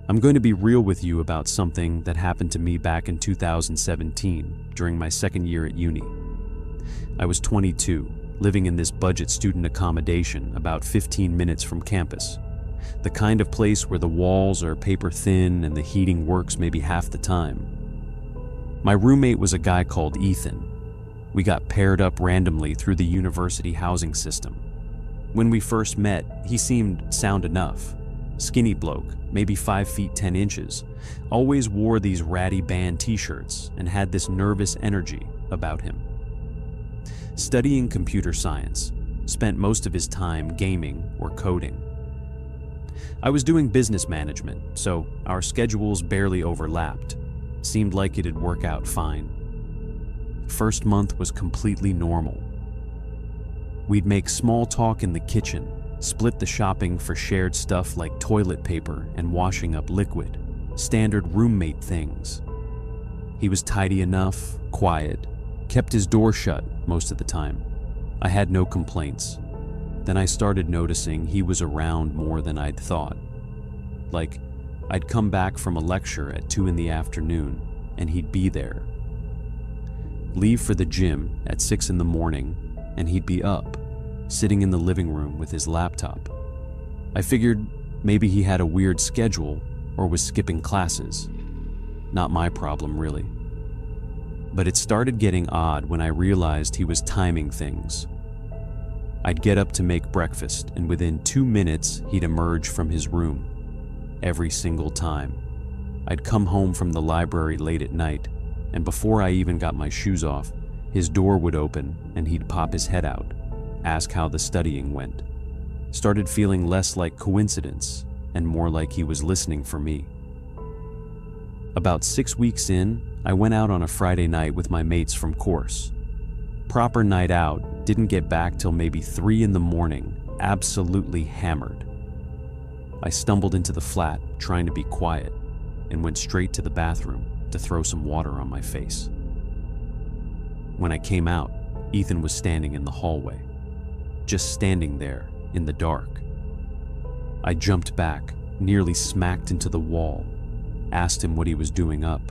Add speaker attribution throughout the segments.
Speaker 1: I'm going to be real with you about something that happened to me back in 2017 during my second year at uni. I was 22, living in this budget student accommodation about 15 minutes from campus. The kind of place where the walls are paper thin and the heating works maybe half the time. My roommate was a guy called Ethan. We got paired up randomly through the university housing system. When we first met, he seemed sound enough. Skinny bloke, maybe 5 feet 10 inches, always wore these ratty band t-shirts and had this nervous energy about him. Studying computer science, spent most of his time gaming or coding. I was doing business management, so our schedules barely overlapped. Seemed like it'd work out fine. First month was completely normal. We'd make small talk in the kitchen, split the shopping for shared stuff like toilet paper and washing up liquid, standard roommate things. He was tidy enough, quiet, kept his door shut most of the time. I had no complaints. Then I started noticing he was around more than I'd thought. Like, I'd come back from a lecture at 2 in the afternoon and he'd be there. Leave for the gym at 6 in the morning and he'd be up, sitting in the living room with his laptop. I figured maybe he had a weird schedule or was skipping classes. Not my problem, really. But it started getting odd when I realized he was timing things. I'd get up to make breakfast, and within 2 minutes, he'd emerge from his room. Every single time. I'd come home from the library late at night, and before I even got my shoes off, his door would open and he'd pop his head out, ask how the studying went. Started feeling less like coincidence and more like he was listening for me. About 6 weeks in, I went out on a Friday night with my mates from course. Proper night out, didn't get back till maybe 3 in the morning, absolutely hammered. I stumbled into the flat, trying to be quiet, and went straight to the bathroom to throw some water on my face. When I came out, Ethan was standing in the hallway, just standing there in the dark. I jumped back, nearly smacked into the wall, asked him what he was doing up.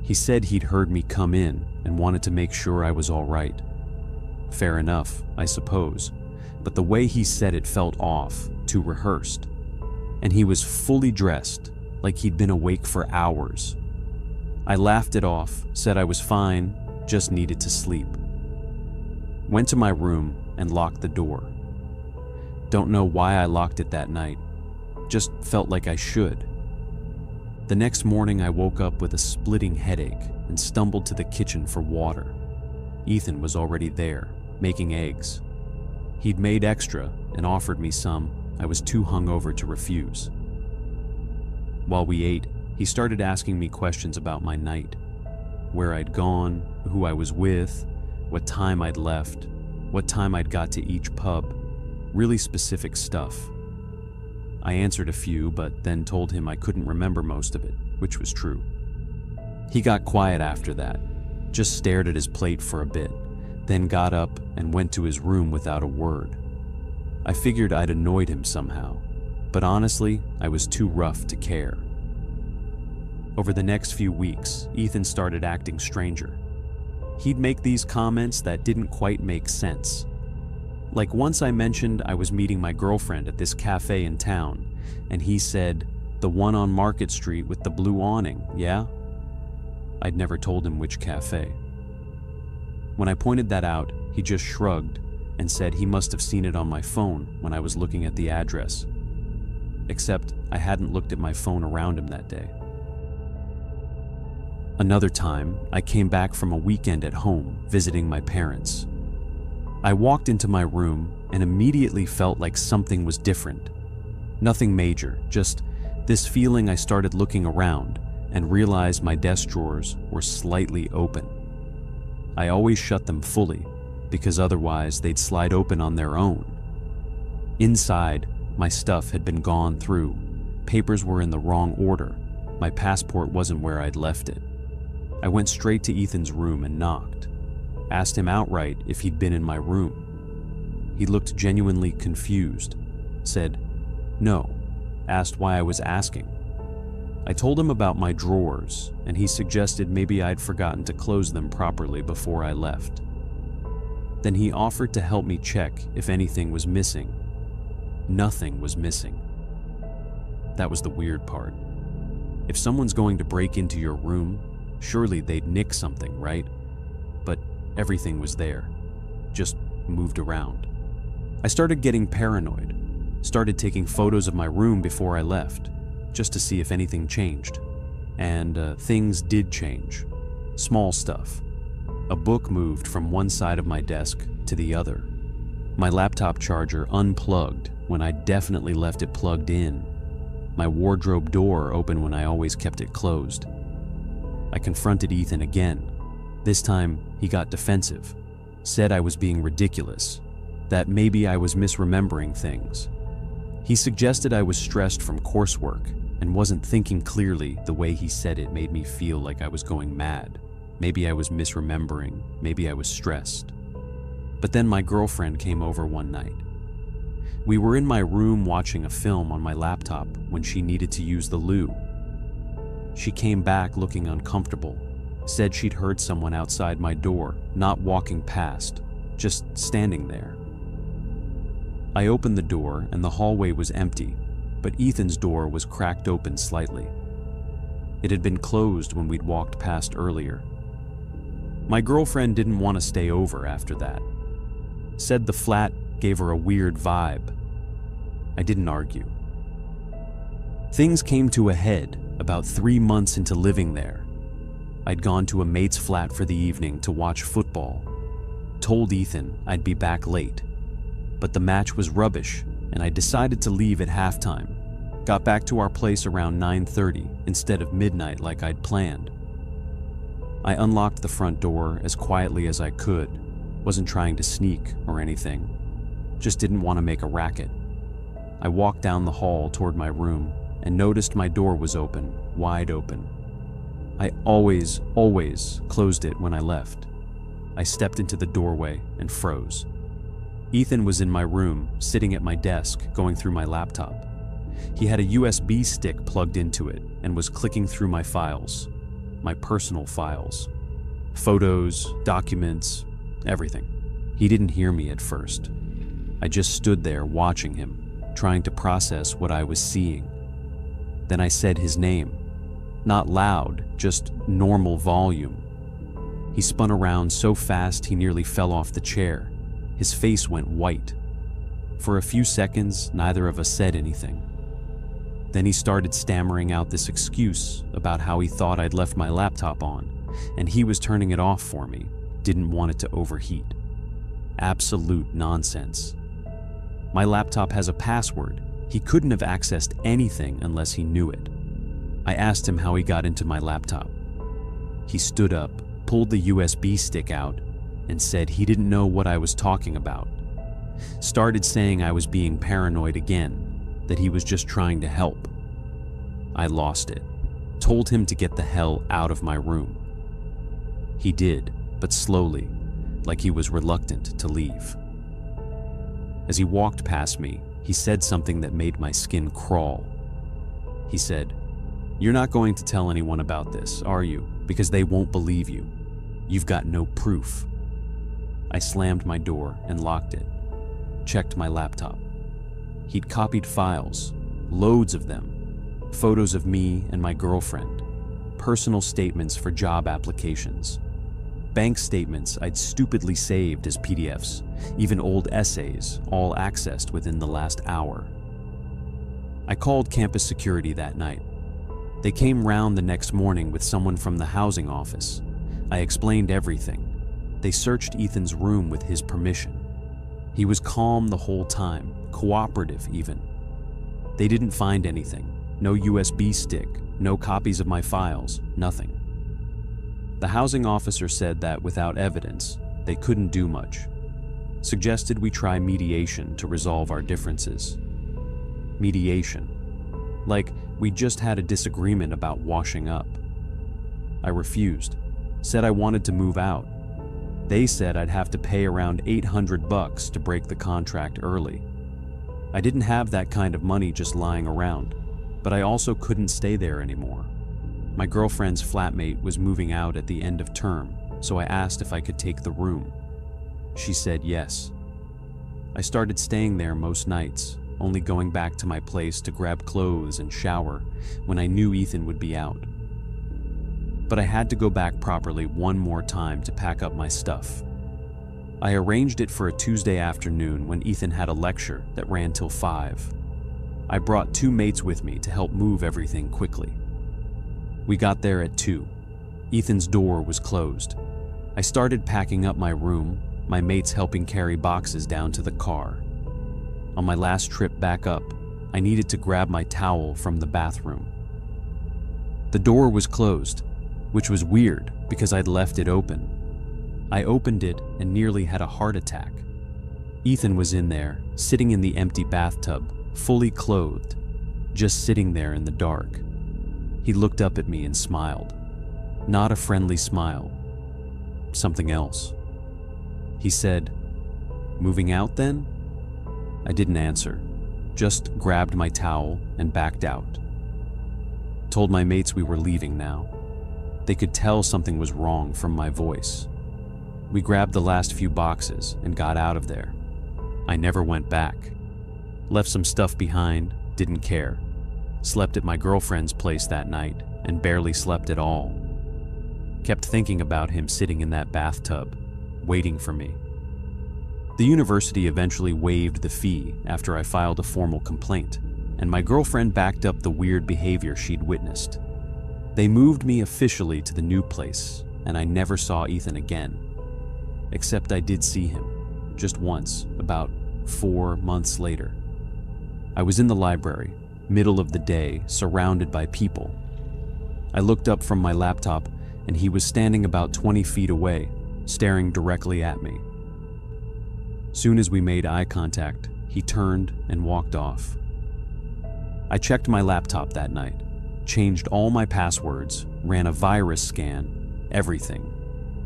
Speaker 1: He said he'd heard me come in and wanted to make sure I was all right. Fair enough, I suppose, but the way he said it felt off, too rehearsed. And he was fully dressed, like he'd been awake for hours. I laughed it off, said I was fine, just needed to sleep. Went to my room and locked the door. Don't know why I locked it that night, just felt like I should. The next morning I woke up with a splitting headache and stumbled to the kitchen for water. Ethan was already there, making eggs. He'd made extra and offered me some. I was too hungover to refuse. While we ate, he started asking me questions about my night. Where I'd gone, who I was with, what time I'd left, what time I'd got to each pub. Really specific stuff. I answered a few, but then told him I couldn't remember most of it, which was true. He got quiet after that, just stared at his plate for a bit, then got up and went to his room without a word. I figured I'd annoyed him somehow, but honestly, I was too rough to care. Over the next few weeks, Ethan started acting stranger. He'd make these comments that didn't quite make sense. Like once I mentioned I was meeting my girlfriend at this cafe in town, and he said, "The one on Market Street with the blue awning, yeah?" I'd never told him which cafe. When I pointed that out, he just shrugged and said he must have seen it on my phone when I was looking at the address. Except I hadn't looked at my phone around him that day. Another time, I came back from a weekend at home visiting my parents. I walked into my room and immediately felt like something was different. Nothing major, just this feeling. I started looking around and realized my desk drawers were slightly open. I always shut them fully, because otherwise they'd slide open on their own. Inside, my stuff had been gone through. Papers were in the wrong order. My passport wasn't where I'd left it. I went straight to Ethan's room and knocked. Asked him outright if he'd been in my room. He looked genuinely confused. Said, "No." Asked why I was asking. I told him about my drawers, and he suggested maybe I'd forgotten to close them properly before I left. Then he offered to help me check if anything was missing. Nothing was missing. That was the weird part. If someone's going to break into your room, surely they'd nick something, right? But everything was there, just moved around. I started getting paranoid, started taking photos of my room before I left, just to see if anything changed. And things did change. Small stuff. A book moved from one side of my desk to the other. My laptop charger unplugged when I definitely left it plugged in. My wardrobe door opened when I always kept it closed. I confronted Ethan again. This time, he got defensive, said I was being ridiculous, that maybe I was misremembering things. He suggested I was stressed from coursework and wasn't thinking clearly. The way he said it made me feel like I was going mad. Maybe I was misremembering, maybe I was stressed. But then my girlfriend came over one night. We were in my room watching a film on my laptop when she needed to use the loo. She came back looking uncomfortable, said she'd heard someone outside my door, not walking past, just standing there. I opened the door and the hallway was empty, but Ethan's door was cracked open slightly. It had been closed when we'd walked past earlier. My girlfriend didn't want to stay over after that. Said the flat gave her a weird vibe. I didn't argue. Things came to a head about 3 months into living there. I'd gone to a mate's flat for the evening to watch football. Told Ethan I'd be back late. But the match was rubbish, and I decided to leave at halftime. Got back to our place around 9:30 instead of midnight like I'd planned. I unlocked the front door as quietly as I could. Wasn't trying to sneak or anything. Just didn't want to make a racket. I walked down the hall toward my room and noticed my door was open, wide open. I always closed it when I left. I stepped into the doorway and froze. Ethan was in my room, sitting at my desk, going through my laptop. He had a USB stick plugged into it and was clicking through my files, my personal files. Photos, documents, everything. He didn't hear me at first. I just stood there watching him, trying to process what I was seeing. Then I said his name. Not loud, just normal volume. He spun around so fast he nearly fell off the chair. His face went white. For a few seconds, neither of us said anything. Then he started stammering out this excuse about how he thought I'd left my laptop on, and he was turning it off for me, didn't want it to overheat. Absolute nonsense. My laptop has a password. He couldn't have accessed anything unless he knew it. I asked him how he got into my laptop. He stood up, pulled the USB stick out, and said he didn't know what I was talking about. Started saying I was being paranoid again, that he was just trying to help. I lost it. Told him to get the hell out of my room. He did, but slowly, like he was reluctant to leave. As he walked past me, he said something that made my skin crawl. He said, "You're not going to tell anyone about this, are you? Because they won't believe you. You've got no proof." I slammed my door and locked it. Checked my laptop. He'd copied files, loads of them. Photos of me and my girlfriend. Personal statements for job applications. Bank statements I'd stupidly saved as PDFs, even old essays, all accessed within the last hour. I called campus security that night. They came round the next morning with someone from the housing office. I explained everything. They searched Ethan's room with his permission. He was calm the whole time, cooperative even. They didn't find anything. No USB stick, no copies of my files, nothing. The housing officer said that without evidence, they couldn't do much. Suggested we try mediation to resolve our differences. Mediation. Like we just had a disagreement about washing up. I refused. Said I wanted to move out. They said I'd have to pay around $800 to break the contract early. I didn't have that kind of money just lying around. but I also couldn't stay there anymore. My girlfriend's flatmate was moving out at the end of term, so I asked if I could take the room. She said yes. I started staying there most nights, only going back to my place to grab clothes and shower when I knew Ethan would be out. But I had to go back properly one more time to pack up my stuff. I arranged it for a Tuesday afternoon when Ethan had a lecture that ran till 5. I brought 2 mates with me to help move everything quickly. We got there at 2. Ethan's door was closed. I started packing up my room, my mates helping carry boxes down to the car. On my last trip back up, I needed to grab my towel from the bathroom. The door was closed, which was weird because I'd left it open. I opened it and nearly had a heart attack. Ethan was in there, sitting in the empty bathtub, fully clothed, just sitting there in the dark. He looked up at me and smiled. Not a friendly smile. Something else. He said, "Moving out then?" I didn't answer, just grabbed my towel and backed out. Told my mates we were leaving now. They could tell something was wrong from my voice. We grabbed the last few boxes and got out of there. I never went back. Left some stuff behind, didn't care. Slept at my girlfriend's place that night and barely slept at all. Kept thinking about him sitting in that bathtub, waiting for me. The university eventually waived the fee after I filed a formal complaint, and my girlfriend backed up the weird behavior she'd witnessed. They moved me officially to the new place, and I never saw Ethan again. Except I did see him, just once, about 4 months later. I was in the library, middle of the day, surrounded by people. I looked up from my laptop, and he was standing about 20 feet away, staring directly at me. Soon as we made eye contact, he turned and walked off. I checked my laptop that night, changed all my passwords, ran a virus scan, everything.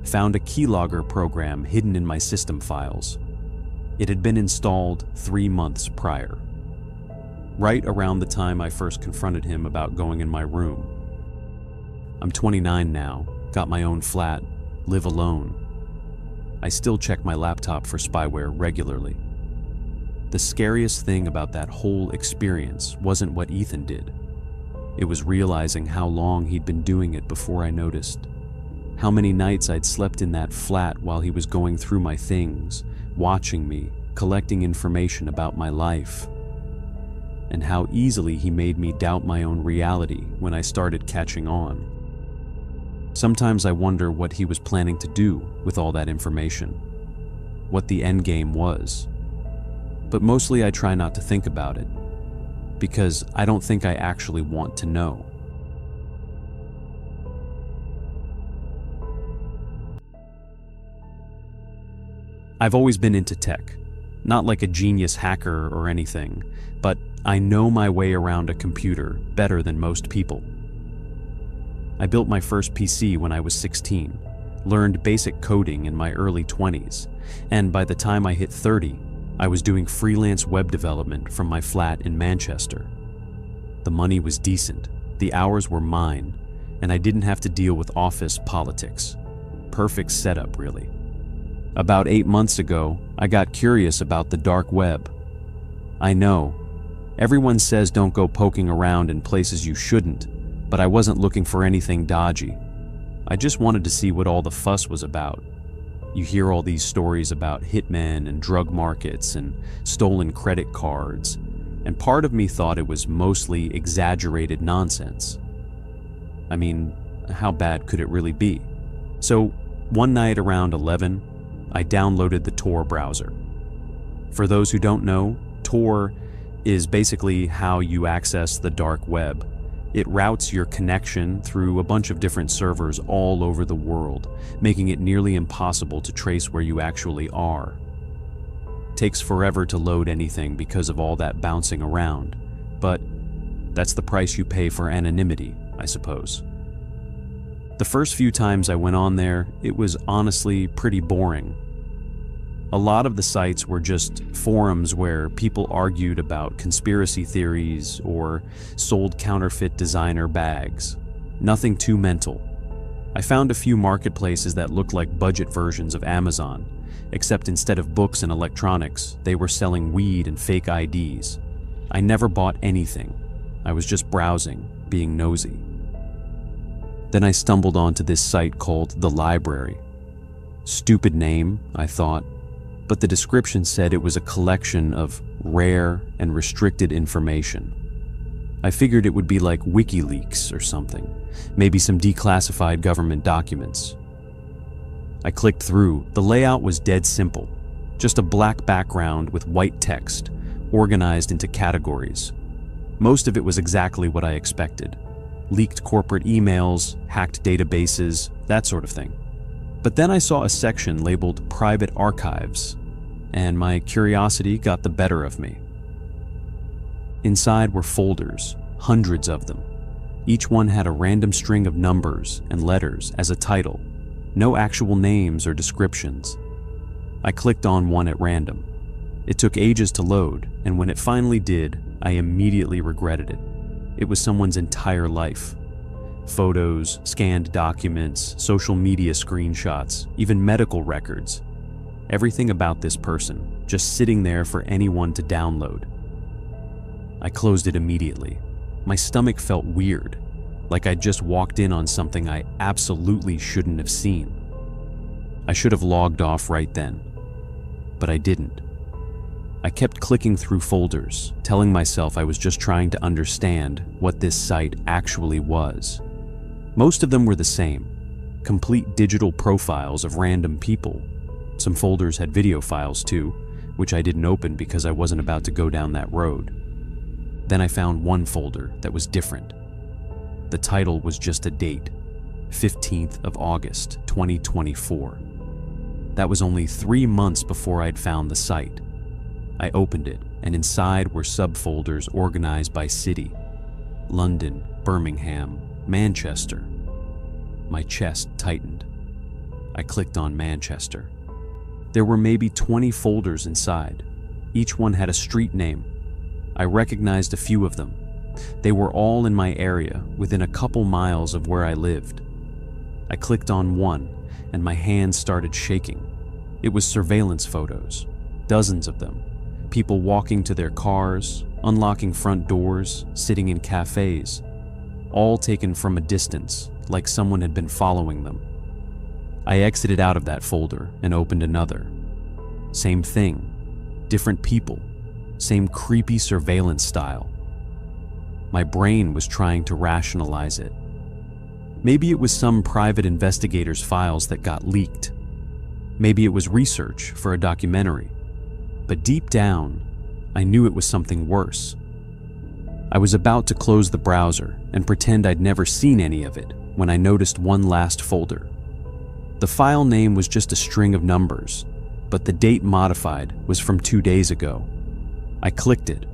Speaker 1: Found a keylogger program hidden in my system files. It had been installed 3 months prior. Right around the time I first confronted him about going in my room. I'm 29 now, got my own flat, live alone. I still check my laptop for spyware regularly. The scariest thing about that whole experience wasn't what Ethan did. It was realizing how long he'd been doing it before I noticed. How many nights I'd slept in that flat while he was going through my things, watching me, collecting information about my life. And how easily he made me doubt my own reality when I started catching on. Sometimes I wonder what he was planning to do with all that information, what the end game was. But mostly I try not to think about it, because I don't think I actually want to know. I've always been into tech, not like a genius hacker or anything, but I know my way around a computer better than most people. I built my first PC when I was 16, learned basic coding in my early 20s, and by the time I hit 30, I was doing freelance web development from my flat in Manchester. The money was decent, the hours were mine, and I didn't have to deal with office politics. Perfect setup, really. About 8 months ago, I got curious about the dark web. I know, everyone says don't go poking around in places you shouldn't, but I wasn't looking for anything dodgy. I just wanted to see what all the fuss was about. You hear all these stories about hitmen and drug markets and stolen credit cards, and part of me thought it was mostly exaggerated nonsense. I mean, how bad could it really be? So, one night around 11, I downloaded the Tor browser. For those who don't know, Tor is basically how you access the dark web. It routes your connection through a bunch of different servers all over the world, making it nearly impossible to trace where you actually are. Takes forever to load anything because of all that bouncing around, but that's the price you pay for anonymity, I suppose. The first few times I went on there, it was honestly pretty boring. A lot of the sites were just forums where people argued about conspiracy theories or sold counterfeit designer bags. Nothing too mental. I found a few marketplaces that looked like budget versions of Amazon, except instead of books and electronics, they were selling weed and fake IDs. I never bought anything. I was just browsing, being nosy. Then I stumbled onto this site called The Library. Stupid name, I thought, but the description said it was a collection of rare and restricted information. I figured it would be like WikiLeaks or something, maybe some declassified government documents. I clicked through. The layout was dead simple, just a black background with white text, organized into categories. Most of it was exactly what I expected. Leaked corporate emails, hacked databases, that sort of thing. But then I saw a section labeled Private Archives, and my curiosity got the better of me. Inside were folders, hundreds of them. Each one had a random string of numbers and letters as a title, no actual names or descriptions. I clicked on one at random. It took ages to load, and when it finally did, I immediately regretted it. It was someone's entire life. Photos, scanned documents, social media screenshots, even medical records. Everything about this person, just sitting there for anyone to download. I closed it immediately. My stomach felt weird, like I'd just walked in on something I absolutely shouldn't have seen. I should have logged off right then, but I didn't. I kept clicking through folders, telling myself I was just trying to understand what this site actually was. Most of them were the same, complete digital profiles of random people. Some folders had video files too, which I didn't open because I wasn't about to go down that road. Then I found one folder that was different. The title was just a date, 15th of August, 2024. That was only 3 months before I'd found the site. I opened it, and inside were subfolders organized by city: London, Birmingham, Manchester. My chest tightened. I clicked on Manchester. There were maybe 20 folders inside. Each one had a street name. I recognized a few of them. They were all in my area, within a couple miles of where I lived. I clicked on one, and my hands started shaking. It was surveillance photos, dozens of them. People walking to their cars, unlocking front doors, sitting in cafes, all taken from a distance, like someone had been following them. I exited out of that folder and opened another. Same thing, different people, same creepy surveillance style. My brain was trying to rationalize it. Maybe it was some private investigator's files that got leaked. Maybe it was research for a documentary. But deep down, I knew it was something worse. I was about to close the browser and pretend I'd never seen any of it when I noticed one last folder. The file name was just a string of numbers, but the date modified was from 2 days ago. I clicked it.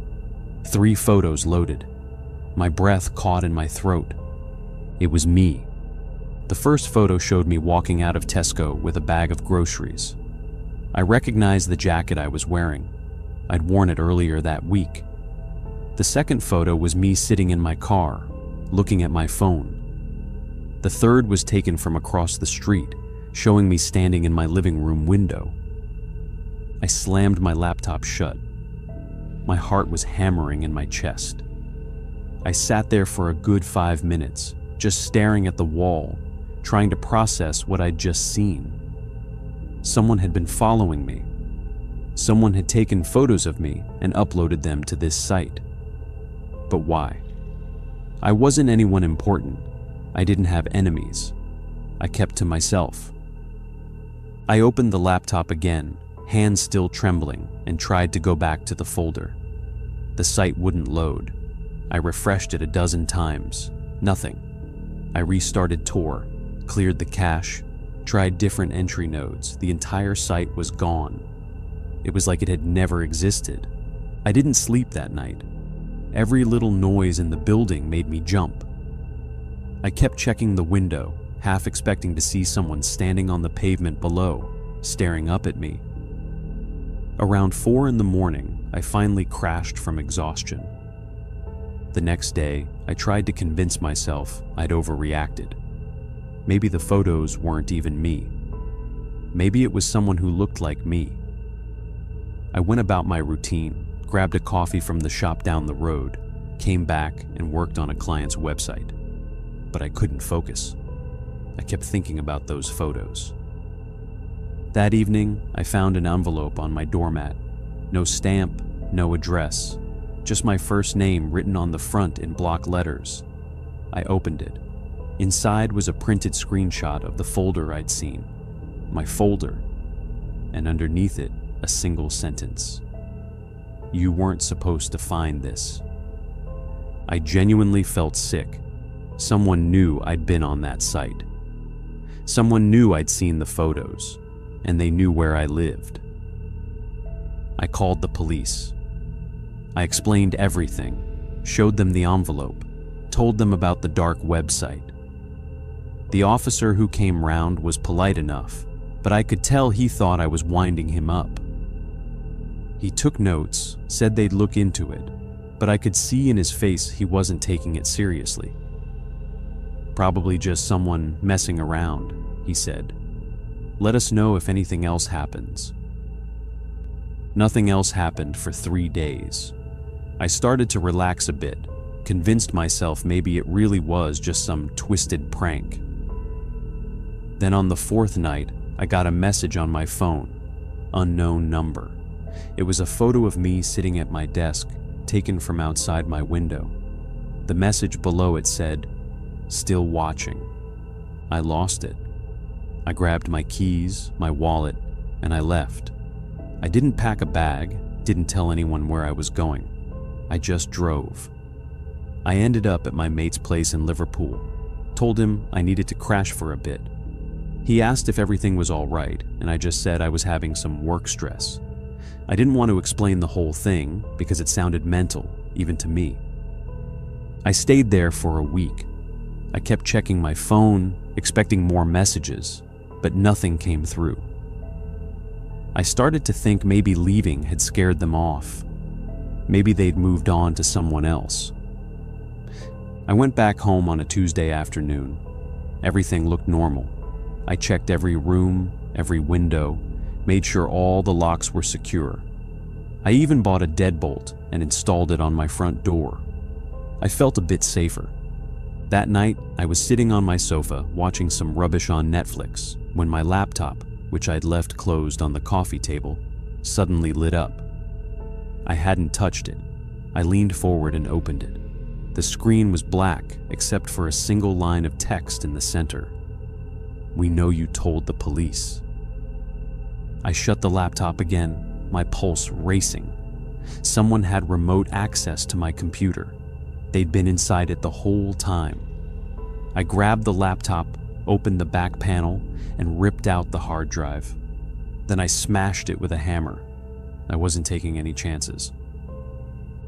Speaker 1: 3 photos loaded. My breath caught in my throat. It was me. The first photo showed me walking out of Tesco with a bag of groceries. I recognized the jacket I was wearing. I'd worn it earlier that week. The second photo was me sitting in my car, looking at my phone. The third was taken from across the street, showing me standing in my living room window. I slammed my laptop shut. My heart was hammering in my chest. I sat there for a good 5 minutes, just staring at the wall, trying to process what I'd just seen. Someone had been following me. Someone had taken photos of me and uploaded them to this site. But why? I wasn't anyone important. I didn't have enemies. I kept to myself. I opened the laptop again, hands still trembling, and tried to go back to the folder. The site wouldn't load. I refreshed it a dozen times. Nothing. I restarted Tor, cleared the cache, tried different entry nodes. The entire site was gone. It was like it had never existed. I didn't sleep that night. Every little noise in the building made me jump. I kept checking the window, half expecting to see someone standing on the pavement below, staring up at me. Around 4 in the morning, I finally crashed from exhaustion. The next day, I tried to convince myself I'd overreacted. Maybe the photos weren't even me. Maybe it was someone who looked like me. I went about my routine, grabbed a coffee from the shop down the road, came back and worked on a client's website. But I couldn't focus. I kept thinking about those photos. That evening, I found an envelope on my doormat. No stamp, no address, just my first name written on the front in block letters. I opened it. Inside was a printed screenshot of the folder I'd seen. My folder. And underneath it, a single sentence. You weren't supposed to find this. I genuinely felt sick. Someone knew I'd been on that site. Someone knew I'd seen the photos, and they knew where I lived. I called the police. I explained everything, showed them the envelope, told them about the dark website. The officer who came round was polite enough, but I could tell he thought I was winding him up. He took notes, said they'd look into it, but I could see in his face he wasn't taking it seriously. Probably just someone messing around, he said. Let us know if anything else happens. Nothing else happened for 3 days. I started to relax a bit, convinced myself maybe it really was just some twisted prank. Then on the 4th night, I got a message on my phone, unknown number. It was a photo of me sitting at my desk, taken from outside my window. The message below it said, "Still watching." I lost it. I grabbed my keys, my wallet, and I left. I didn't pack a bag, didn't tell anyone where I was going. I just drove. I ended up at my mate's place in Liverpool, told him I needed to crash for a bit. He asked if everything was all right, and I just said I was having some work stress. I didn't want to explain the whole thing because it sounded mental, even to me. I stayed there for a week. I kept checking my phone, expecting more messages, but nothing came through. I started to think maybe leaving had scared them off. Maybe they'd moved on to someone else. I went back home on a Tuesday afternoon. Everything looked normal. I checked every room, every window, made sure all the locks were secure. I even bought a deadbolt and installed it on my front door. I felt a bit safer. That night, I was sitting on my sofa watching some rubbish on Netflix when my laptop, which I'd left closed on the coffee table, suddenly lit up. I hadn't touched it. I leaned forward and opened it. The screen was black except for a single line of text in the center. "We know you told the police." I shut the laptop again, my pulse racing. Someone had remote access to my computer. They'd been inside it the whole time. I grabbed the laptop, opened the back panel, and ripped out the hard drive. Then I smashed it with a hammer. I wasn't taking any chances.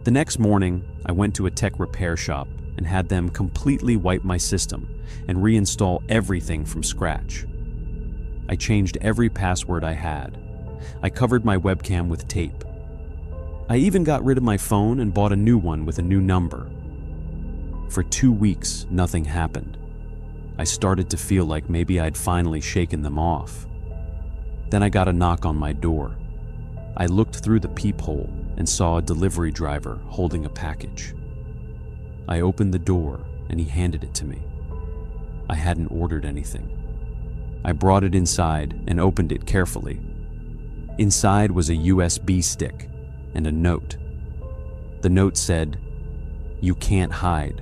Speaker 1: The next morning, I went to a tech repair shop and had them completely wipe my system and reinstall everything from scratch. I changed every password I had. I covered my webcam with tape. I even got rid of my phone and bought a new one with a new number. For 2 weeks, nothing happened. I started to feel like maybe I'd finally shaken them off. Then I got a knock on my door. I looked through the peephole and saw a delivery driver holding a package. I opened the door and he handed it to me. I hadn't ordered anything. I brought it inside and opened it carefully. Inside was a USB stick and a note. The note said, "You can't hide."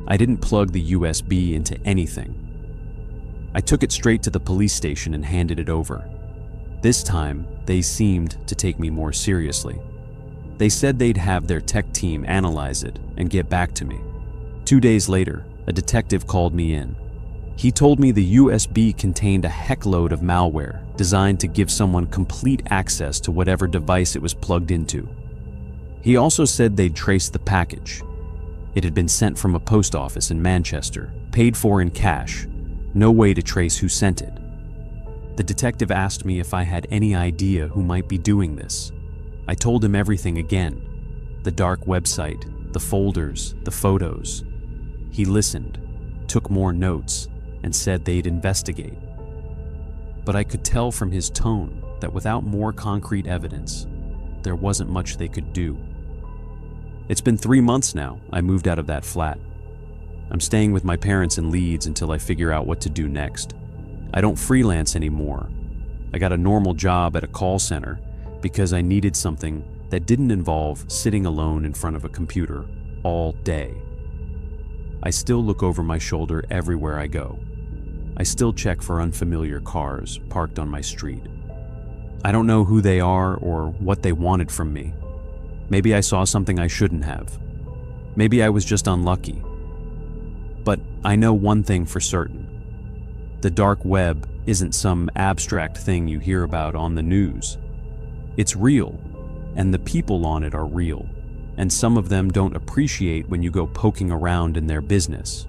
Speaker 1: I didn't plug the USB into anything. I took it straight to the police station and handed it over. This time, they seemed to take me more seriously. They said they'd have their tech team analyze it and get back to me. 2 days later, a detective called me in. He told me the USB contained a heckload of malware designed to give someone complete access to whatever device it was plugged into. He also said they'd traced the package. It had been sent from a post office in Manchester, paid for in cash, no way to trace who sent it. The detective asked me if I had any idea who might be doing this. I told him everything again. The dark website, the folders, the photos. He listened, took more notes, and said they'd investigate. But I could tell from his tone that without more concrete evidence, there wasn't much they could do. It's been 3 months now I moved out of that flat. I'm staying with my parents in Leeds until I figure out what to do next. I don't freelance anymore. I got a normal job at a call center because I needed something that didn't involve sitting alone in front of a computer all day. I still look over my shoulder everywhere I go. I still check for unfamiliar cars parked on my street. I don't know who they are or what they wanted from me. Maybe I saw something I shouldn't have. Maybe I was just unlucky. But I know one thing for certain. The dark web isn't some abstract thing you hear about on the news. It's real, and the people on it are real, and some of them don't appreciate when you go poking around in their business.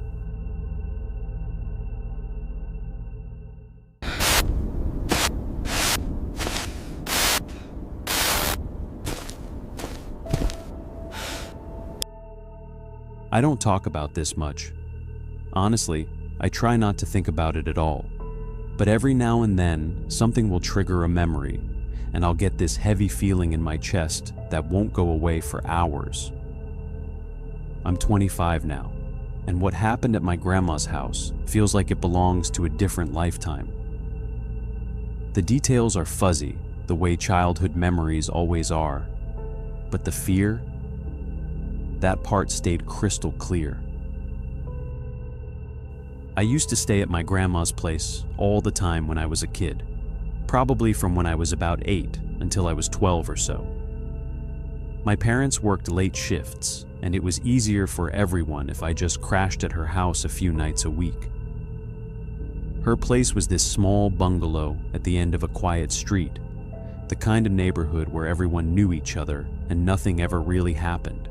Speaker 1: I don't talk about this much. Honestly, I try not to think about it at all. But every now and then, something will trigger a memory, and I'll get this heavy feeling in my chest that won't go away for hours. I'm 25 now, and what happened at my grandma's house feels like it belongs to a different lifetime. The details are fuzzy, the way childhood memories always are, but the fear, that part stayed crystal clear. I used to stay at my grandma's place all the time when I was a kid, probably from when I was about 8 until I was 12 or so. My parents worked late shifts, and it was easier for everyone if I just crashed at her house a few nights a week. Her place was this small bungalow at the end of a quiet street, the kind of neighborhood where everyone knew each other and nothing ever really happened.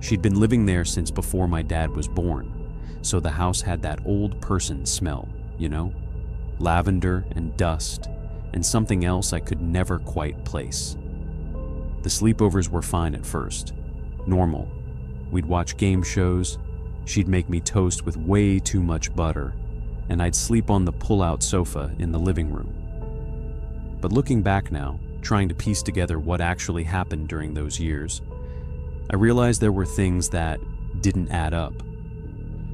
Speaker 1: She'd been living there since before my dad was born, so the house had that old person smell, you know? Lavender and dust, and something else I could never quite place. The sleepovers were fine at first. Normal. We'd watch game shows, she'd make me toast with way too much butter, and I'd sleep on the pull-out sofa in the living room. But looking back now, trying to piece together what actually happened during those years, I realized there were things that didn't add up.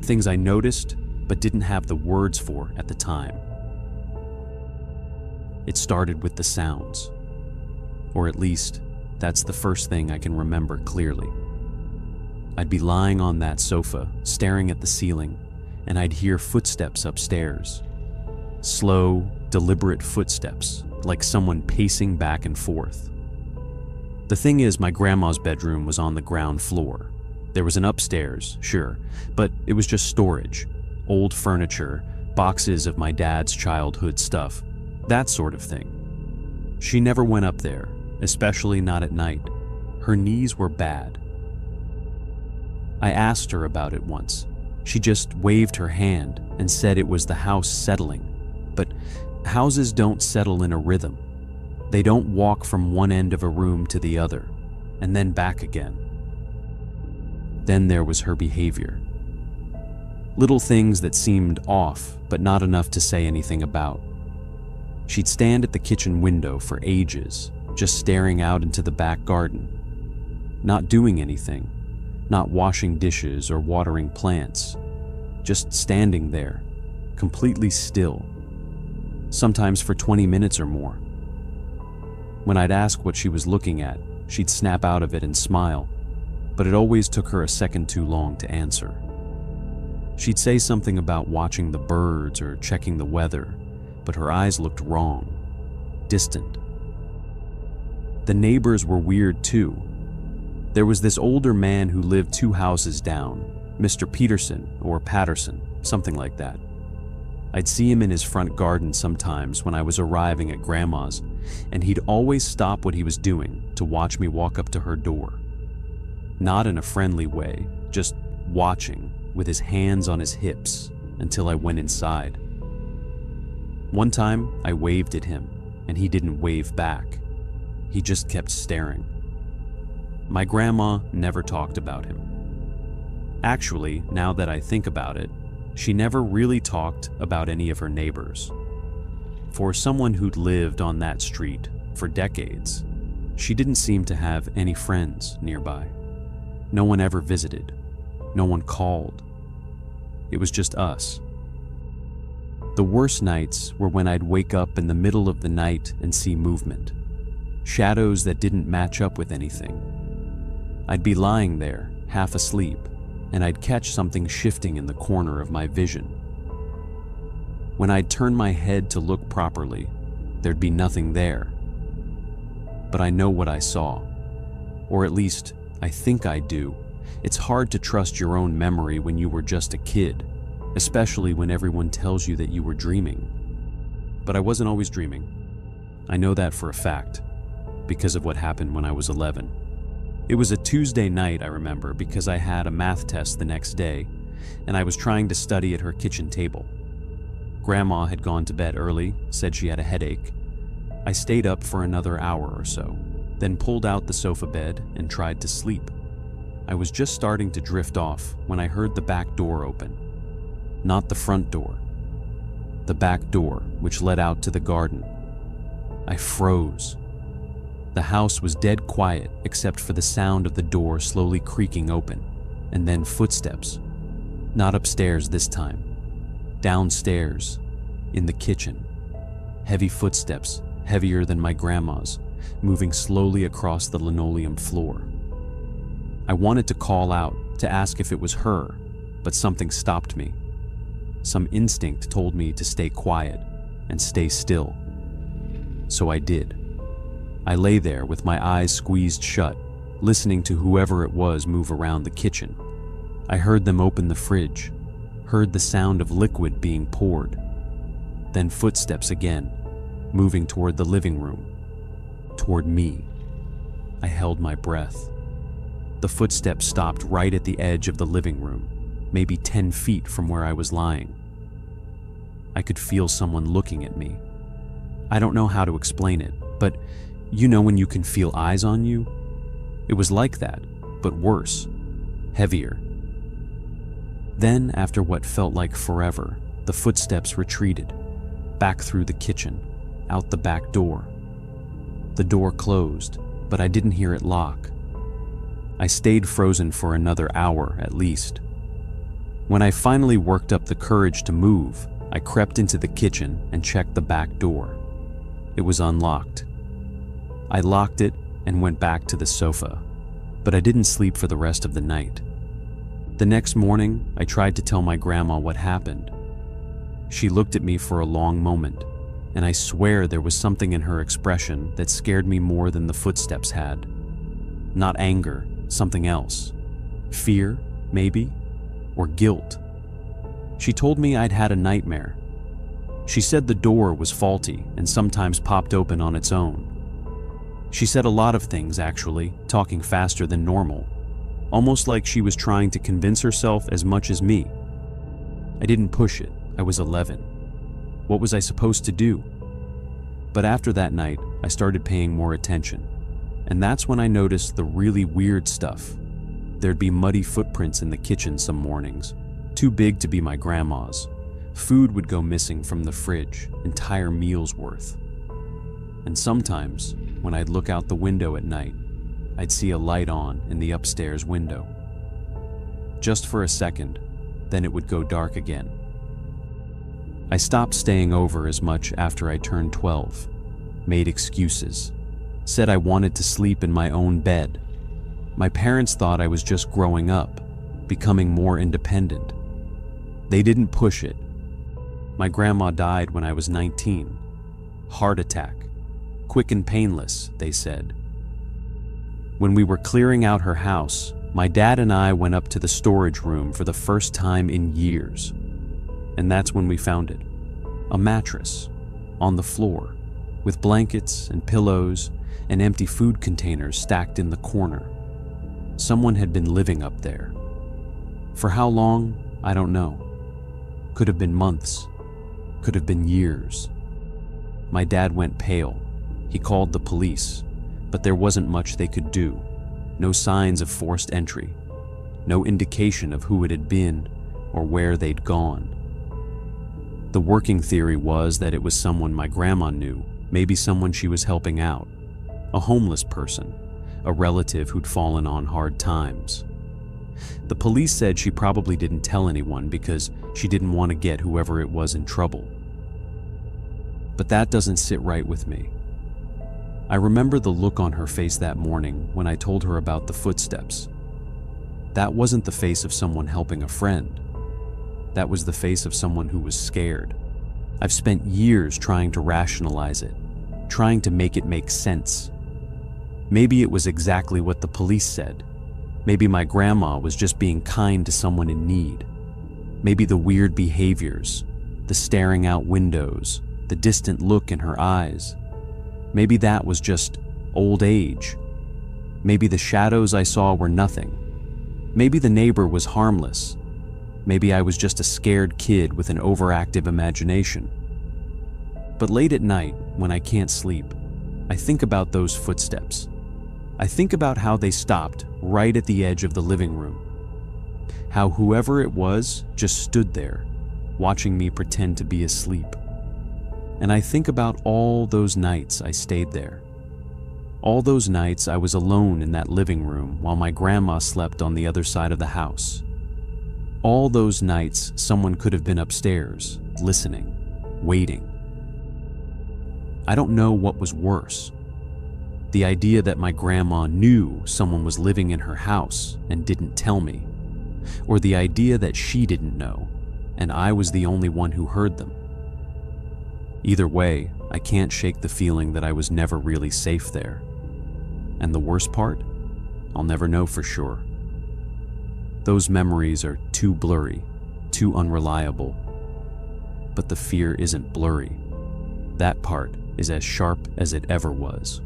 Speaker 1: Things I noticed, but didn't have the words for at the time. It started with the sounds. Or at least, that's the first thing I can remember clearly. I'd be lying on that sofa, staring at the ceiling, and I'd hear footsteps upstairs. Slow, deliberate footsteps, like someone pacing back and forth. The thing is, my grandma's bedroom was on the ground floor. There was an upstairs, sure, but it was just storage. Old furniture, boxes of my dad's childhood stuff, that sort of thing. She never went up there, especially not at night. Her knees were bad. I asked her about it once. She just waved her hand and said it was the house settling. But houses don't settle in a rhythm. They don't walk from one end of a room to the other, and then back again. Then there was her behavior. Little things that seemed off, but not enough to say anything about. She'd stand at the kitchen window for ages, just staring out into the back garden. Not doing anything, not washing dishes or watering plants. Just standing there, completely still. Sometimes for 20 minutes or more. When I'd ask what she was looking at, she'd snap out of it and smile, but it always took her a second too long to answer. She'd say something about watching the birds or checking the weather, but her eyes looked wrong, distant. The neighbors were weird too. There was this older man who lived 2 houses down, Mr. Peterson or Patterson, something like that. I'd see him in his front garden sometimes when I was arriving at Grandma's, and he'd always stop what he was doing to watch me walk up to her door. Not in a friendly way, just watching, with his hands on his hips, until I went inside. One time, I waved at him, and he didn't wave back. He just kept staring. My grandma never talked about him. Actually, now that I think about it, she never really talked about any of her neighbors. For someone who'd lived on that street for decades, she didn't seem to have any friends nearby. No one ever visited. No one called. It was just us. The worst nights were when I'd wake up in the middle of the night and see movement. Shadows that didn't match up with anything. I'd be lying there, half asleep, and I'd catch something shifting in the corner of my vision. When I'd turn my head to look properly, there'd be nothing there. But I know what I saw. Or at least, I think I do. It's hard to trust your own memory when you were just a kid, especially when everyone tells you that you were dreaming. But I wasn't always dreaming. I know that for a fact, because of what happened when I was 11. It was a Tuesday night, I remember, because I had a math test the next day, and I was trying to study at her kitchen table. Grandma had gone to bed early, said she had a headache. I stayed up for another hour or so, then pulled out the sofa bed and tried to sleep. I was just starting to drift off when I heard the back door open. Not the front door. The back door, which led out to the garden. I froze. The house was dead quiet except for the sound of the door slowly creaking open, and then footsteps. Not upstairs this time. Downstairs, in the kitchen. Heavy footsteps, heavier than my grandma's, moving slowly across the linoleum floor. I wanted to call out, to ask if it was her, but something stopped me. Some instinct told me to stay quiet and stay still. So I did. I lay there with my eyes squeezed shut, listening to whoever it was move around the kitchen. I heard them open the fridge, heard the sound of liquid being poured. Then footsteps again, moving toward the living room, toward me. I held my breath. The footsteps stopped right at the edge of the living room, maybe 10 feet from where I was lying. I could feel someone looking at me. I don't know how to explain it, but you know when you can feel eyes on you? It was like that, but worse, heavier. Then, after what felt like forever, the footsteps retreated, back through the kitchen, out the back door. The door closed, but I didn't hear it lock. I stayed frozen for another hour at least. When I finally worked up the courage to move, I crept into the kitchen and checked the back door. It was unlocked. I locked it and went back to the sofa, but I didn't sleep for the rest of the night. The next morning, I tried to tell my grandma what happened. She looked at me for a long moment, and I swear there was something in her expression that scared me more than the footsteps had. Not anger, something else. Fear, maybe, or guilt. She told me I'd had a nightmare. She said the door was faulty and sometimes popped open on its own. She said a lot of things, actually, talking faster than normal, almost like she was trying to convince herself as much as me. I didn't push it. I was 11. What was I supposed to do? But after that night, I started paying more attention, and that's when I noticed the really weird stuff. There'd be muddy footprints in the kitchen some mornings, too big to be my grandma's. Food would go missing from the fridge, entire meals worth. And sometimes, when I'd look out the window at night, I'd see a light on in the upstairs window. Just for a second, then it would go dark again. I stopped staying over as much after I turned 12, made excuses, said I wanted to sleep in my own bed. My parents thought I was just growing up, becoming more independent. They didn't push it. My grandma died when I was 19. Heart attack. Quick and painless, they said. When we were clearing out her house, my dad and I went up to the storage room for the first time in years. And that's when we found it. A mattress, on the floor, with blankets and pillows and empty food containers stacked in the corner. Someone had been living up there. For how long, I don't know. Could have been months. Could have been years. My dad went pale. He called the police, but there wasn't much they could do. No signs of forced entry. No indication of who it had been or where they'd gone. The working theory was that it was someone my grandma knew, maybe someone she was helping out, a homeless person, a relative who'd fallen on hard times. The police said she probably didn't tell anyone because she didn't want to get whoever it was in trouble. But that doesn't sit right with me. I remember the look on her face that morning when I told her about the footsteps. That wasn't the face of someone helping a friend. That was the face of someone who was scared. I've spent years trying to rationalize it, trying to make it make sense. Maybe it was exactly what the police said. Maybe my grandma was just being kind to someone in need. Maybe the weird behaviors, the staring out windows, the distant look in her eyes. Maybe that was just old age. Maybe the shadows I saw were nothing. Maybe the neighbor was harmless. Maybe I was just a scared kid with an overactive imagination. But late at night, when I can't sleep, I think about those footsteps. I think about how they stopped right at the edge of the living room. How whoever it was just stood there, watching me pretend to be asleep. And I think about all those nights I stayed there. All those nights I was alone in that living room while my grandma slept on the other side of the house. All those nights someone could have been upstairs, listening, waiting. I don't know what was worse. The idea that my grandma knew someone was living in her house and didn't tell me, or the idea that she didn't know and I was the only one who heard them. Either way, I can't shake the feeling that I was never really safe there. And the worst part? I'll never know for sure. Those memories are too blurry, too unreliable. But the fear isn't blurry. That part is as sharp as it ever was.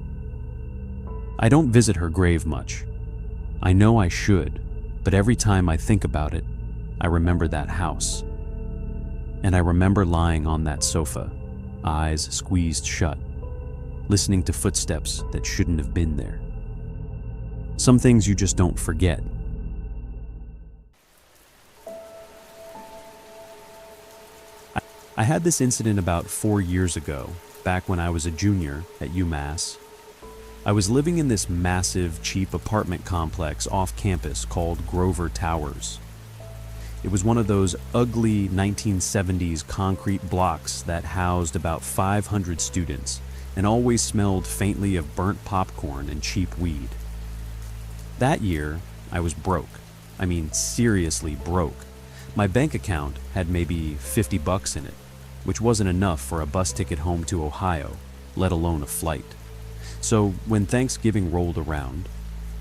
Speaker 1: I don't visit her grave much. I know I should, but every time I think about it, I remember that house. And I remember lying on that sofa, eyes squeezed shut, listening to footsteps that shouldn't have been there. Some things you just don't forget. I had this incident about 4 years ago, back when I was a junior at UMass. I was living in this massive, cheap apartment complex off campus called Grover Towers. It was one of those ugly 1970s concrete blocks that housed about 500 students and always smelled faintly of burnt popcorn and cheap weed. That year, I was broke. I mean, seriously broke. My bank account had maybe $50 in it, which wasn't enough for a bus ticket home to Ohio, let alone a flight. So when Thanksgiving rolled around,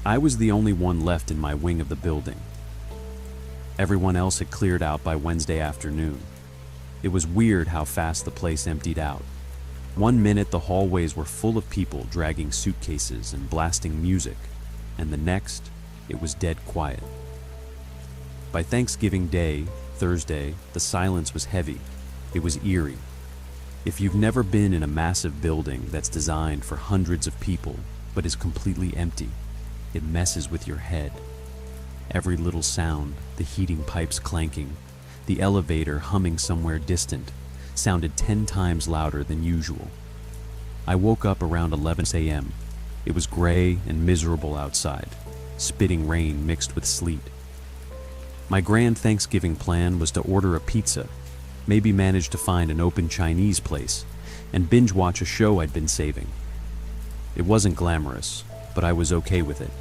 Speaker 1: I was the only one left in my wing of the building. Everyone else had cleared out by Wednesday afternoon. It was weird how fast the place emptied out. One minute the hallways were full of people dragging suitcases and blasting music, and the next, it was dead quiet. By Thanksgiving Day, Thursday, the silence was heavy. It was eerie. If you've never been in a massive building that's designed for hundreds of people, but is completely empty, it messes with your head. Every little sound, the heating pipes clanking, the elevator humming somewhere distant, sounded 10 times louder than usual. I woke up around 11 a.m. It was gray and miserable outside, spitting rain mixed with sleet. My grand Thanksgiving plan was to order a pizza, maybe manage to find an open Chinese place, and binge watch a show I'd been saving. It wasn't glamorous, but I was okay with it.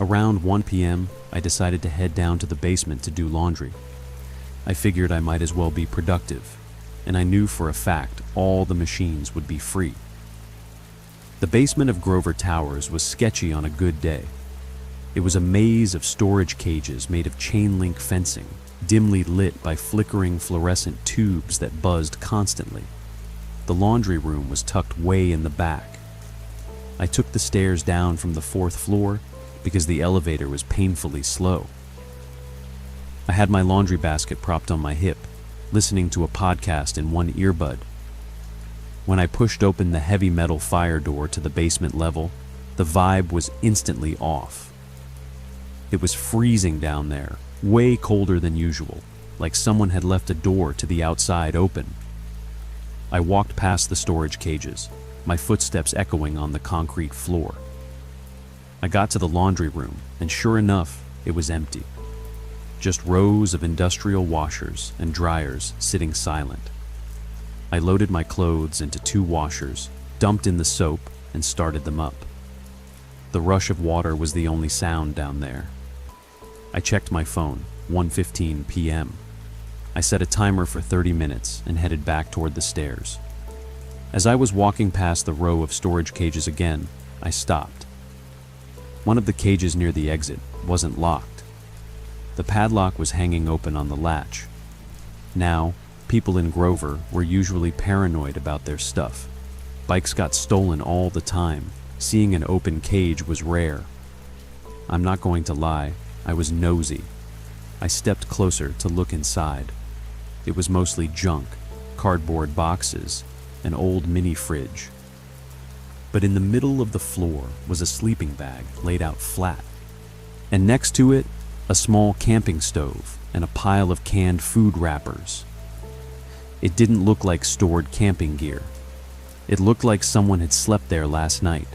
Speaker 1: Around 1 p.m., I decided to head down to the basement to do laundry. I figured I might as well be productive, and I knew for a fact all the machines would be free. The basement of Grover Towers was sketchy on a good day. It was a maze of storage cages made of chain-link fencing, dimly lit by flickering fluorescent tubes that buzzed constantly. The laundry room was tucked way in the back. I took the stairs down from the 4th floor because the elevator was painfully slow. I had my laundry basket propped on my hip, listening to a podcast in one earbud. When I pushed open the heavy metal fire door to the basement level, the vibe was instantly off. It was freezing down there, way colder than usual, like someone had left a door to the outside open. I walked past the storage cages, my footsteps echoing on the concrete floor. I got to the laundry room, and sure enough, it was empty. Just rows of industrial washers and dryers sitting silent. I loaded my clothes into 2 washers, dumped in the soap, and started them up. The rush of water was the only sound down there. I checked my phone, 1:15 p.m. I set a timer for 30 minutes and headed back toward the stairs. As I was walking past the row of storage cages again, I stopped. One of the cages near the exit wasn't locked. The padlock was hanging open on the latch. Now, people in Grover were usually paranoid about their stuff. Bikes got stolen all the time. Seeing an open cage was rare. I'm not going to lie, I was nosy. I stepped closer to look inside. It was mostly junk, cardboard boxes, an old mini fridge. But in the middle of the floor was a sleeping bag laid out flat. And next to it, a small camping stove and a pile of canned food wrappers. It didn't look like stored camping gear. It looked like someone had slept there last night.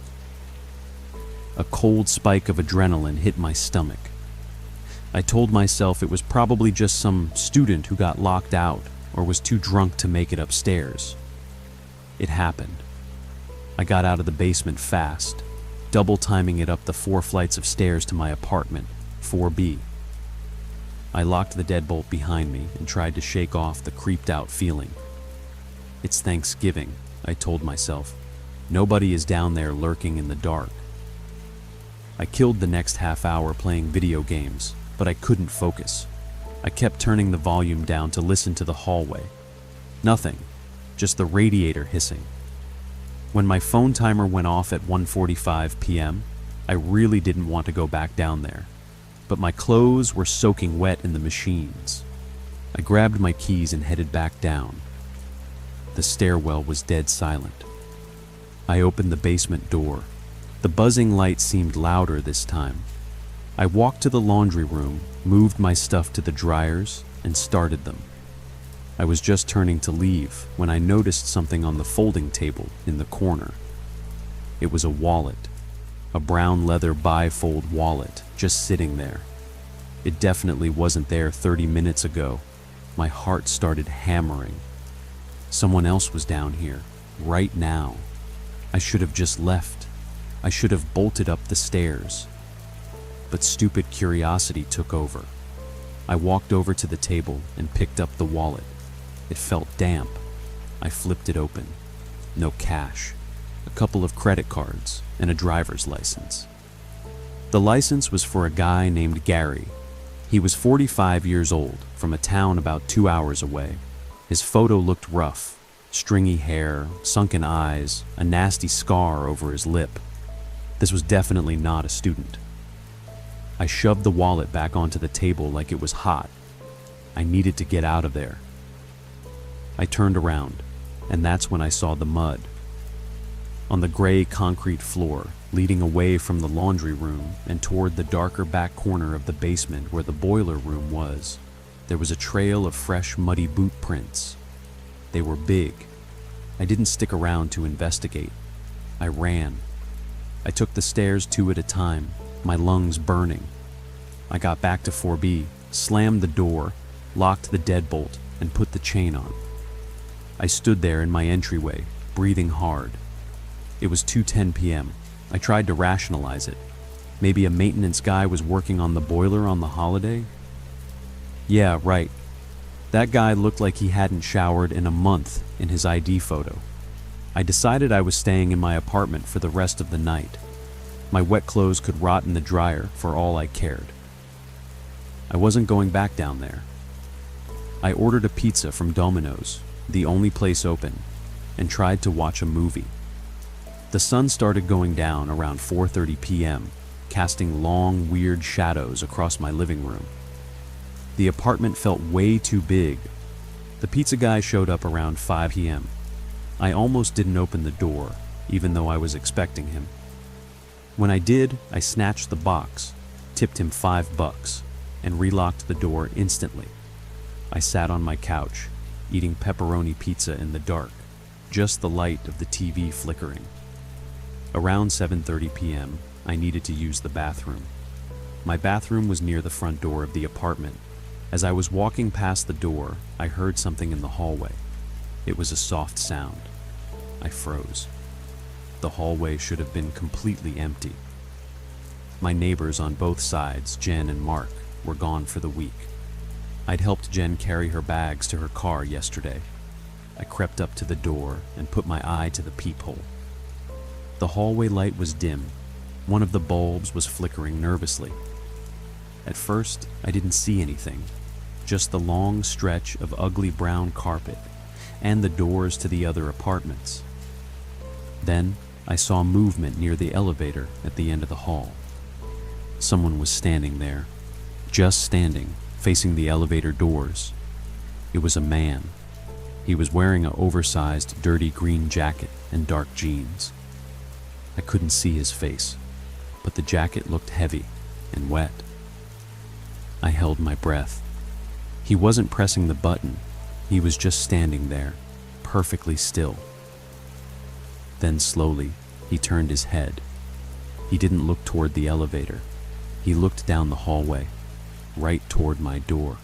Speaker 1: A cold spike of adrenaline hit my stomach. I told myself it was probably just some student who got locked out or was too drunk to make it upstairs. It happened. I got out of the basement fast, double timing it up the 4 flights of stairs to my apartment, 4B. I locked the deadbolt behind me and tried to shake off the creeped out feeling. It's Thanksgiving, I told myself. Nobody is down there lurking in the dark. I killed the next half hour playing video games, but I couldn't focus. I kept turning the volume down to listen to the hallway. Nothing, just the radiator hissing. When my phone timer went off at 1:45 p.m., I really didn't want to go back down there, but my clothes were soaking wet in the machines. I grabbed my keys and headed back down. The stairwell was dead silent. I opened the basement door. The buzzing light seemed louder this time. I walked to the laundry room, moved my stuff to the dryers, and started them. I was just turning to leave when I noticed something on the folding table in the corner. It was a wallet, a brown leather bifold wallet just sitting there. It definitely wasn't there 30 minutes ago. My heart started hammering. Someone else was down here, right now. I should have just left. I should have bolted up the stairs. But stupid curiosity took over. I walked over to the table and picked up the wallet. It felt damp. I flipped it open. No cash. A couple of credit cards and a driver's license. The license was for a guy named Gary. He was 45 years old, from a town about 2 hours away. His photo looked rough. Stringy hair, sunken eyes, a nasty scar over his lip. This was definitely not a student. I shoved the wallet back onto the table like it was hot. I needed to get out of there. I turned around, and that's when I saw the mud. On the gray concrete floor, leading away from the laundry room and toward the darker back corner of the basement where the boiler room was, there was a trail of fresh, muddy boot prints. They were big. I didn't stick around to investigate. I ran. I took the stairs 2 at a time, my lungs burning. I got back to 4B, slammed the door, locked the deadbolt, and put the chain on. I stood there in my entryway, breathing hard. It was 2:10 p.m. I tried to rationalize it. Maybe a maintenance guy was working on the boiler on the holiday? Yeah, right. That guy looked like he hadn't showered in a month in his ID photo. I decided I was staying in my apartment for the rest of the night. My wet clothes could rot in the dryer for all I cared. I wasn't going back down there. I ordered a pizza from Domino's, the only place open, and tried to watch a movie. The sun started going down around 4:30 p.m., casting long, weird shadows across my living room. The apartment felt way too big. The pizza guy showed up around 5 p.m. I almost didn't open the door, even though I was expecting him. When I did, I snatched the box, tipped him $5, and relocked the door instantly. I sat on my couch, eating pepperoni pizza in the dark, just the light of the TV flickering. Around 7:30 p.m., I needed to use the bathroom. My bathroom was near the front door of the apartment. As I was walking past the door, I heard something in the hallway. It was a soft sound. I froze. The hallway should have been completely empty. My neighbors on both sides, Jen and Mark, were gone for the week. I'd helped Jen carry her bags to her car yesterday. I crept up to the door and put my eye to the peephole. The hallway light was dim. One of the bulbs was flickering nervously. At first, I didn't see anything, just the long stretch of ugly brown carpet and the doors to the other apartments. Then, I saw movement near the elevator at the end of the hall. Someone was standing there, just standing, facing the elevator doors. It was a man. He was wearing an oversized, dirty green jacket and dark jeans. I couldn't see his face, but the jacket looked heavy and wet. I held my breath. He wasn't pressing the button. He was just standing there, perfectly still. Then slowly, he turned his head. He didn't look toward the elevator. He looked down the hallway, right toward my door.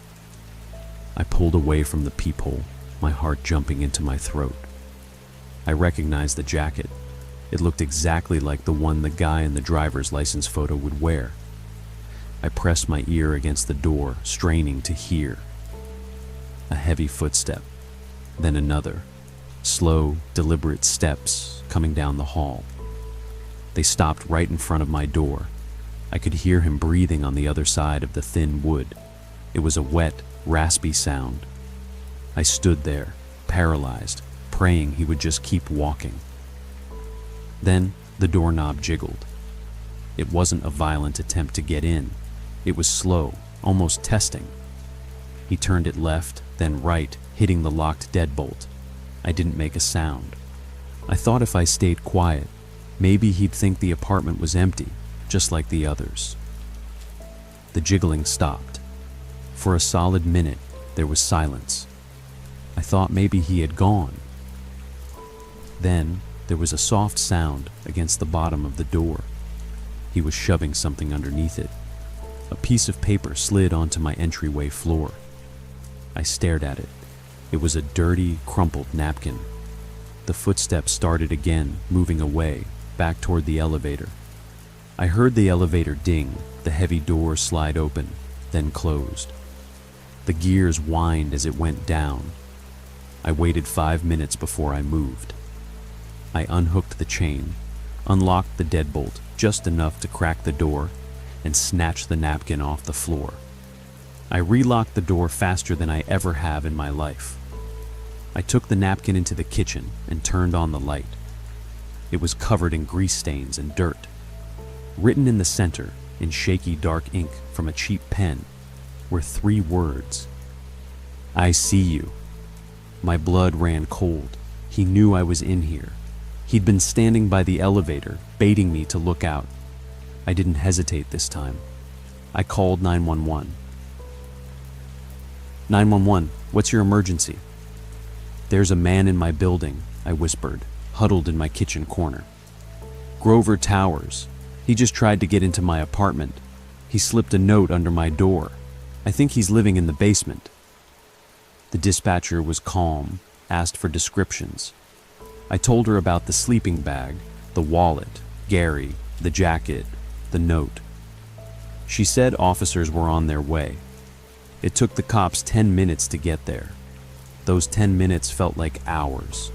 Speaker 1: I pulled away from the peephole, my heart jumping into my throat. I recognized the jacket. It looked exactly like the one the guy in the driver's license photo would wear. I pressed my ear against the door, straining to hear. A heavy footstep, then another. Slow, deliberate steps coming down the hall. They stopped right in front of my door. I could hear him breathing on the other side of the thin wood. It was a wet, raspy sound. I stood there, paralyzed, praying he would just keep walking. Then the doorknob jiggled. It wasn't a violent attempt to get in. It was slow, almost testing. He turned it left, then right, hitting the locked deadbolt. I didn't make a sound. I thought if I stayed quiet, maybe he'd think the apartment was empty, just like the others. The jiggling stopped. For a solid minute, there was silence. I thought maybe he had gone. Then, there was a soft sound against the bottom of the door. He was shoving something underneath it. A piece of paper slid onto my entryway floor. I stared at it. It was a dirty, crumpled napkin. The footsteps started again, moving away, back toward the elevator. I heard the elevator ding, the heavy door slide open, then closed. The gears whined as it went down. I waited 5 minutes before I moved. I unhooked the chain, unlocked the deadbolt just enough to crack the door, and snatched the napkin off the floor. I relocked the door faster than I ever have in my life. I took the napkin into the kitchen and turned on the light. It was covered in grease stains and dirt. Written in the center, in shaky dark ink from a cheap pen, were 3 words. I see you. My blood ran cold. He knew I was in here. He'd been standing by the elevator, baiting me to look out. I didn't hesitate this time. I called 911. 911, what's your emergency? There's a man in my building, I whispered, huddled in my kitchen corner. Grover Towers. He just tried to get into my apartment. He slipped a note under my door. I think he's living in the basement. The dispatcher was calm, asked for descriptions. I told her about the sleeping bag, the wallet, Gary, the jacket, the note. She said officers were on their way. It took the cops 10 minutes to get there. Those 10 minutes felt like hours.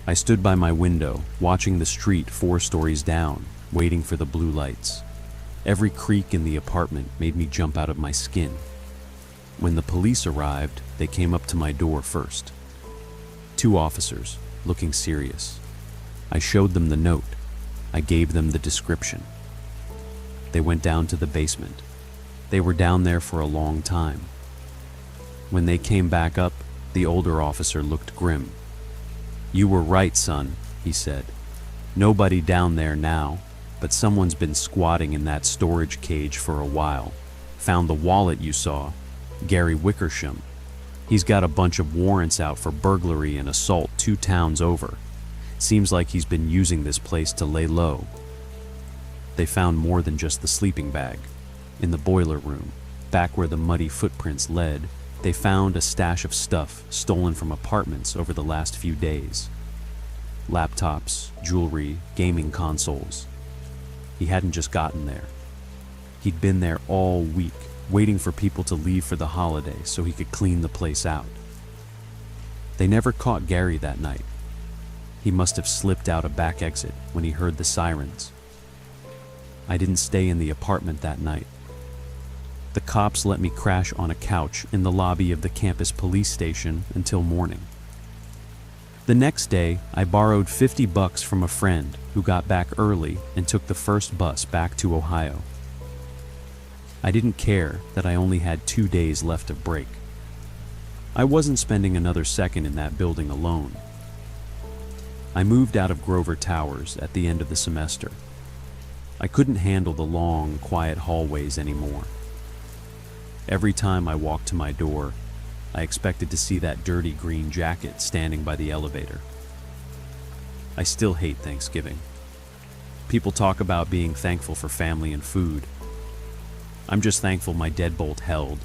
Speaker 1: I stood by my window, watching the street 4 stories down, waiting for the blue lights. Every creak in the apartment made me jump out of my skin. When the police arrived, they came up to my door first. 2 officers, looking serious. I showed them the note. I gave them the description. They went down to the basement. They were down there for a long time. When they came back up, the older officer looked grim. "You were right, son," he said. "Nobody down there now, but someone's been squatting in that storage cage for a while. Found the wallet you saw, Gary Wickersham. He's got a bunch of warrants out for burglary and assault 2 towns over. Seems like he's been using this place to lay low." They found more than just the sleeping bag. In the boiler room, back where the muddy footprints led, they found a stash of stuff stolen from apartments over the last few days. Laptops, jewelry, gaming consoles. He hadn't just gotten there. He'd been there all week, waiting for people to leave for the holiday so he could clean the place out. They never caught Gary that night. He must have slipped out a back exit when he heard the sirens. I didn't stay in the apartment that night. The cops let me crash on a couch in the lobby of the campus police station until morning. The next day, I borrowed $50 from a friend who got back early and took the first bus back to Ohio. I didn't care that I only had 2 days left of break. I wasn't spending another second in that building alone. I moved out of Grover Towers at the end of the semester. I couldn't handle the long, quiet hallways anymore. Every time I walked to my door, I expected to see that dirty green jacket standing by the elevator. I still hate Thanksgiving. People talk about being thankful for family and food. I'm just thankful my deadbolt held.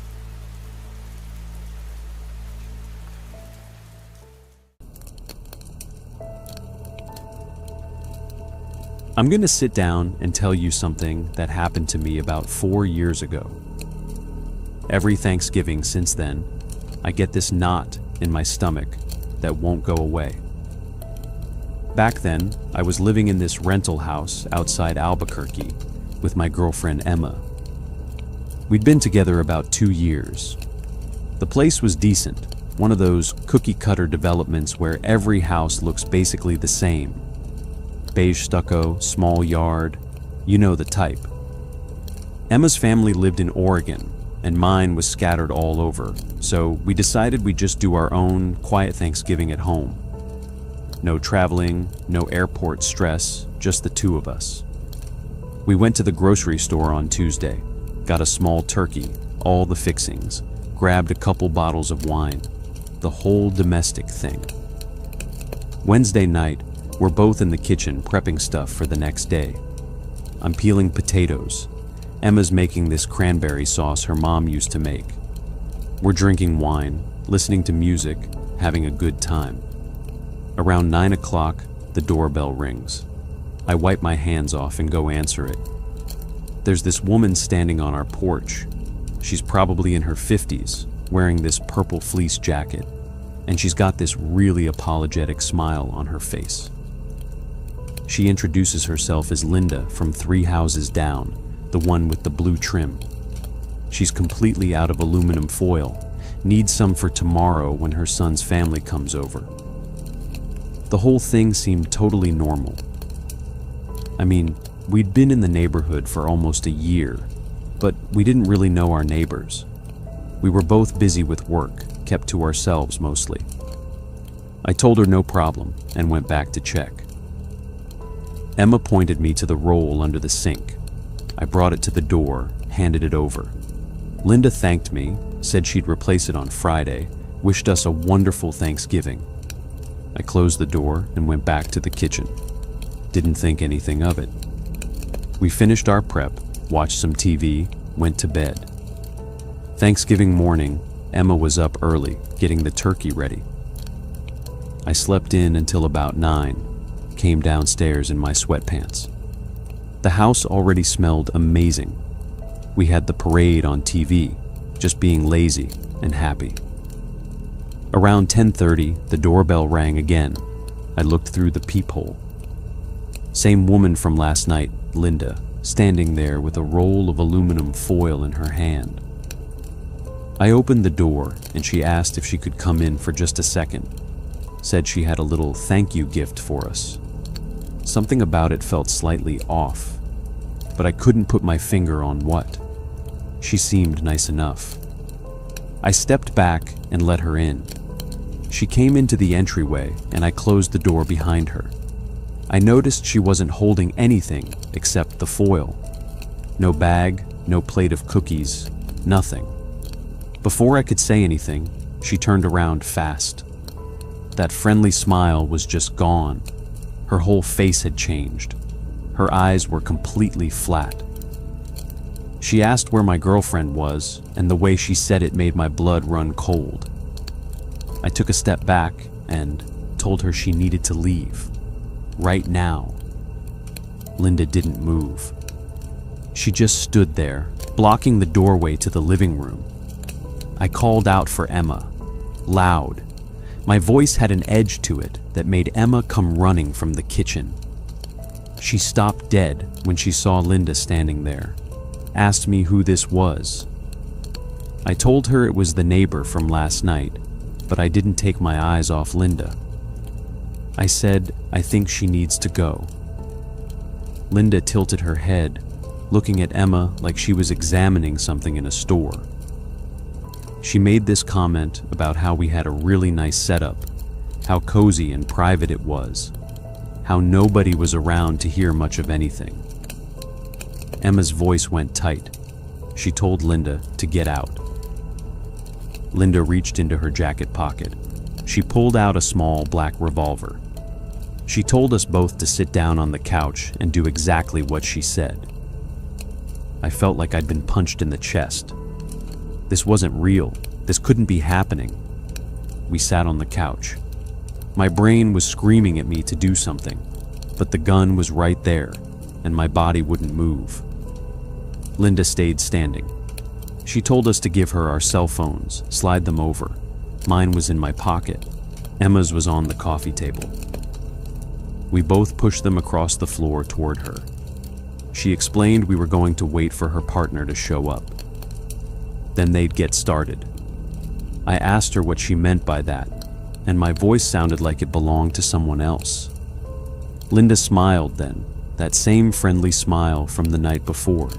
Speaker 1: I'm going to sit down and tell you something that happened to me about 4 years ago. Every Thanksgiving since then, I get this knot in my stomach that won't go away. Back then, I was living in this rental house outside Albuquerque with my girlfriend Emma. We'd been together about 2 years. The place was decent, one of those cookie-cutter developments where every house looks basically the same. Beige stucco, small yard, you know the type. Emma's family lived in Oregon, and mine was scattered all over, so we decided we'd just do our own quiet Thanksgiving at home. No traveling, no airport stress, just the 2 of us. We went to the grocery store on Tuesday, got a small turkey, all the fixings, grabbed a couple bottles of wine, the whole domestic thing. Wednesday night, we're both in the kitchen prepping stuff for the next day. I'm peeling potatoes. Emma's making this cranberry sauce her mom used to make. We're drinking wine, listening to music, having a good time. Around 9 o'clock, the doorbell rings. I wipe my hands off and go answer it. There's this woman standing on our porch. She's probably in her 50s, wearing this purple fleece jacket, and she's got this really apologetic smile on her face. She introduces herself as Linda from 3 houses down, the one with the blue trim. She's completely out of aluminum foil, needs some for tomorrow when her son's family comes over. The whole thing seemed totally normal. I mean, we'd been in the neighborhood for almost a year, but we didn't really know our neighbors. We were both busy with work, kept to ourselves mostly. I told her no problem and went back to check. Emma pointed me to the roll under the sink. I brought it to the door, handed it over. Linda thanked me, said she'd replace it on Friday, wished us a wonderful Thanksgiving. I closed the door and went back to the kitchen. Didn't think anything of it. We finished our prep, watched some TV, went to bed. Thanksgiving morning, Emma was up early, getting the turkey ready. I slept in until about 9, came downstairs in my sweatpants. The house already smelled amazing. We had the parade on TV, just being lazy and happy. Around 10:30, the doorbell rang again. I looked through the peephole. Same woman from last night, Linda, standing there with a roll of aluminum foil in her hand. I opened the door and she asked if she could come in for just a second. Said she had a little thank you gift for us. Something about it felt slightly off, but I couldn't put my finger on what. She seemed nice enough. I stepped back and let her in. She came into the entryway and I closed the door behind her. I noticed she wasn't holding anything except the foil. No bag, no plate of cookies, nothing. Before I could say anything, she turned around fast. That friendly smile was just gone. Her whole face had changed. Her eyes were completely flat. She asked where my girlfriend was, and the way she said it made my blood run cold. I took a step back and told her she needed to leave. Right now. Linda didn't move. She just stood there, blocking the doorway to the living room. I called out for Emma, loud. My voice had an edge to it that made Emma come running from the kitchen. She stopped dead when she saw Linda standing there, asked me who this was. I told her it was the neighbor from last night, but I didn't take my eyes off Linda. I said, I think she needs to go. Linda tilted her head, looking at Emma like she was examining something in a store. She made this comment about how we had a really nice setup, how cozy and private it was, how nobody was around to hear much of anything. Emma's voice went tight. She told Linda to get out. Linda reached into her jacket pocket. She pulled out a small black revolver. She told us both to sit down on the couch and do exactly what she said. I felt like I'd been punched in the chest. This wasn't real. This couldn't be happening. We sat on the couch. My brain was screaming at me to do something, but the gun was right there, and my body wouldn't move. Linda stayed standing. She told us to give her our cell phones, slide them over. Mine was in my pocket. Emma's was on the coffee table. We both pushed them across the floor toward her. She explained we were going to wait for her partner to show up. Then they'd get started. I asked her what she meant by that, and my voice sounded like it belonged to someone else. Linda smiled then, that same friendly smile from the night before.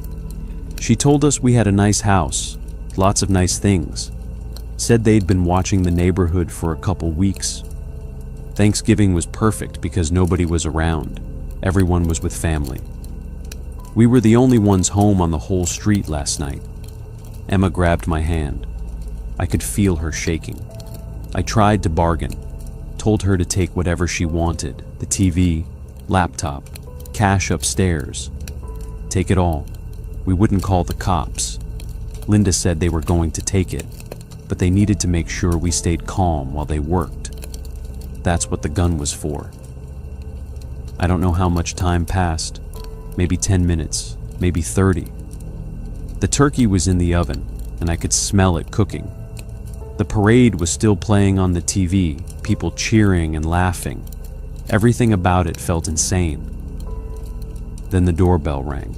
Speaker 1: She told us we had a nice house, lots of nice things. Said they'd been watching the neighborhood for a couple weeks. Thanksgiving was perfect because nobody was around. Everyone was with family. We were the only ones home on the whole street last night. Emma grabbed my hand. I could feel her shaking. I tried to bargain, told her to take whatever she wanted, the TV, laptop, cash upstairs. Take it all. We wouldn't call the cops. Linda said they were going to take it, but they needed to make sure we stayed calm while they worked. That's what the gun was for. I don't know how much time passed. Maybe 10 minutes, maybe 30. The turkey was in the oven, and I could smell it cooking. The parade was still playing on the TV, people cheering and laughing. Everything about it felt insane. Then the doorbell rang.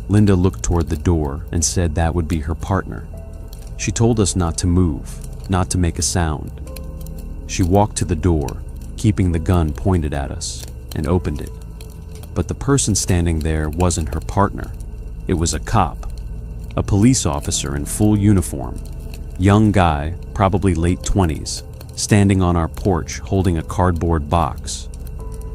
Speaker 1: Linda looked toward the door and said that would be her partner. She told us not to move, not to make a sound. She walked to the door, keeping the gun pointed at us, and opened it. But the person standing there wasn't her partner. It was a cop, a police officer in full uniform, young guy, probably late 20s, standing on our porch holding a cardboard box.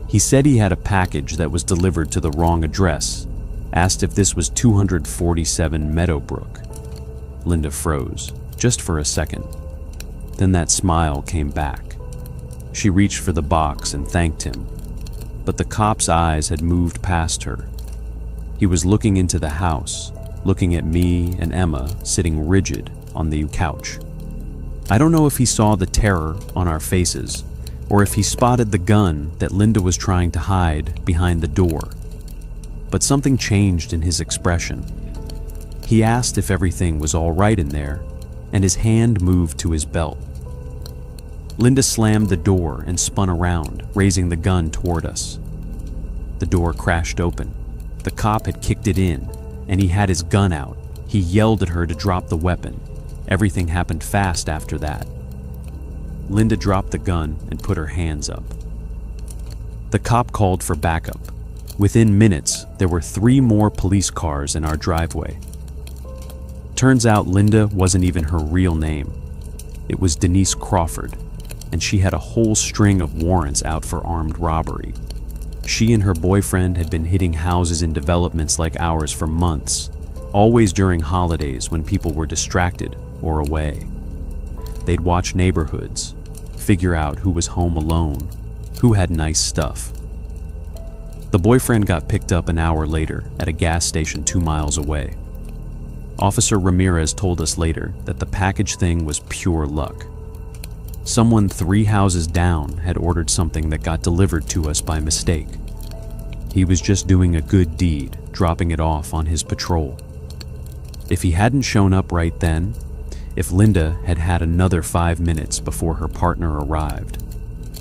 Speaker 1: He said he had a package that was delivered to the wrong address, asked if this was 247 Meadowbrook. Linda froze, just for a second. Then that smile came back. She reached for the box and thanked him, but the cop's eyes had moved past her. He was looking into the house, looking at me and Emma sitting rigid on the couch. I don't know if he saw the terror on our faces, or if he spotted the gun that Linda was trying to hide behind the door. But something changed in his expression. He asked if everything was all right in there, and his hand moved to his belt. Linda slammed the door and spun around, raising the gun toward us. The door crashed open. The cop had kicked it in, and he had his gun out. He yelled at her to drop the weapon. Everything happened fast after that. Linda dropped the gun and put her hands up. The cop called for backup. Within minutes, there were 3 more police cars in our driveway. Turns out Linda wasn't even her real name. It was Denise Crawford. and she had a whole string of warrants out for armed robbery. She and her boyfriend had been hitting houses in developments like ours for months, always during holidays when people were distracted or away. They'd watch neighborhoods, figure out who was home alone, who had nice stuff. The boyfriend got picked up an hour later at a gas station 2 miles away. Officer Ramirez told us later that the package thing was pure luck. Someone 3 houses down had ordered something that got delivered to us by mistake. He was just doing a good deed, dropping it off on his patrol. If he hadn't shown up right then, if Linda had had another 5 minutes before her partner arrived,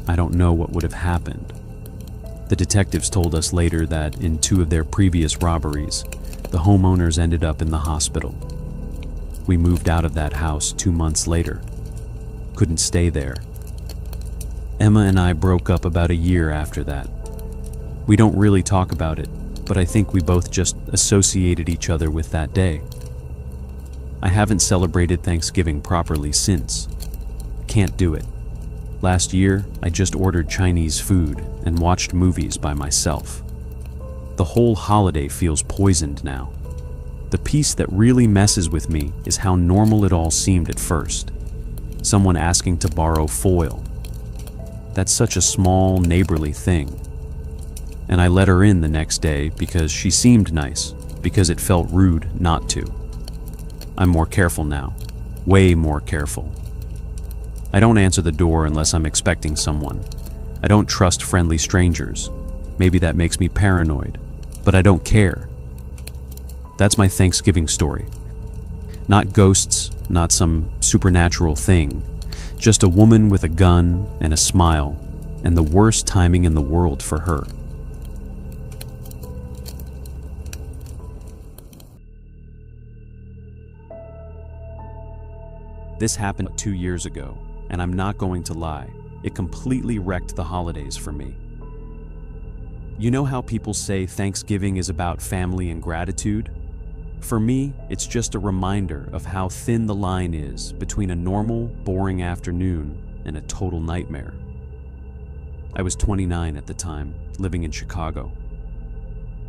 Speaker 1: I don't know what would have happened. The detectives told us later that in 2 of their previous robberies, the homeowners ended up in the hospital. We moved out of that house 2 months later. Couldn't stay there. Emma and I broke up about a year after that. We don't really talk about it, but I think we both just associated each other with that day. I haven't celebrated Thanksgiving properly since. Can't do it. Last year, I just ordered Chinese food and watched movies by myself. The whole holiday feels poisoned now. The piece that really messes with me is how normal it all seemed at first. Someone asking to borrow foil. That's such a small, neighborly thing. And I let her in the next day because she seemed nice, because it felt rude not to. I'm more careful now. Way more careful. I don't answer the door unless I'm expecting someone. I don't trust friendly strangers. Maybe that makes me paranoid, but I don't care. That's my Thanksgiving story. Not ghosts, not some supernatural thing. Just a woman with a gun and a smile, and the worst timing in the world for her. This happened 2 years ago, and I'm not going to lie, it completely wrecked the holidays for me. You know how people say Thanksgiving is about family and gratitude? For me, it's just a reminder of how thin the line is between a normal, boring afternoon and a total nightmare. I was 29 at the time, living in Chicago.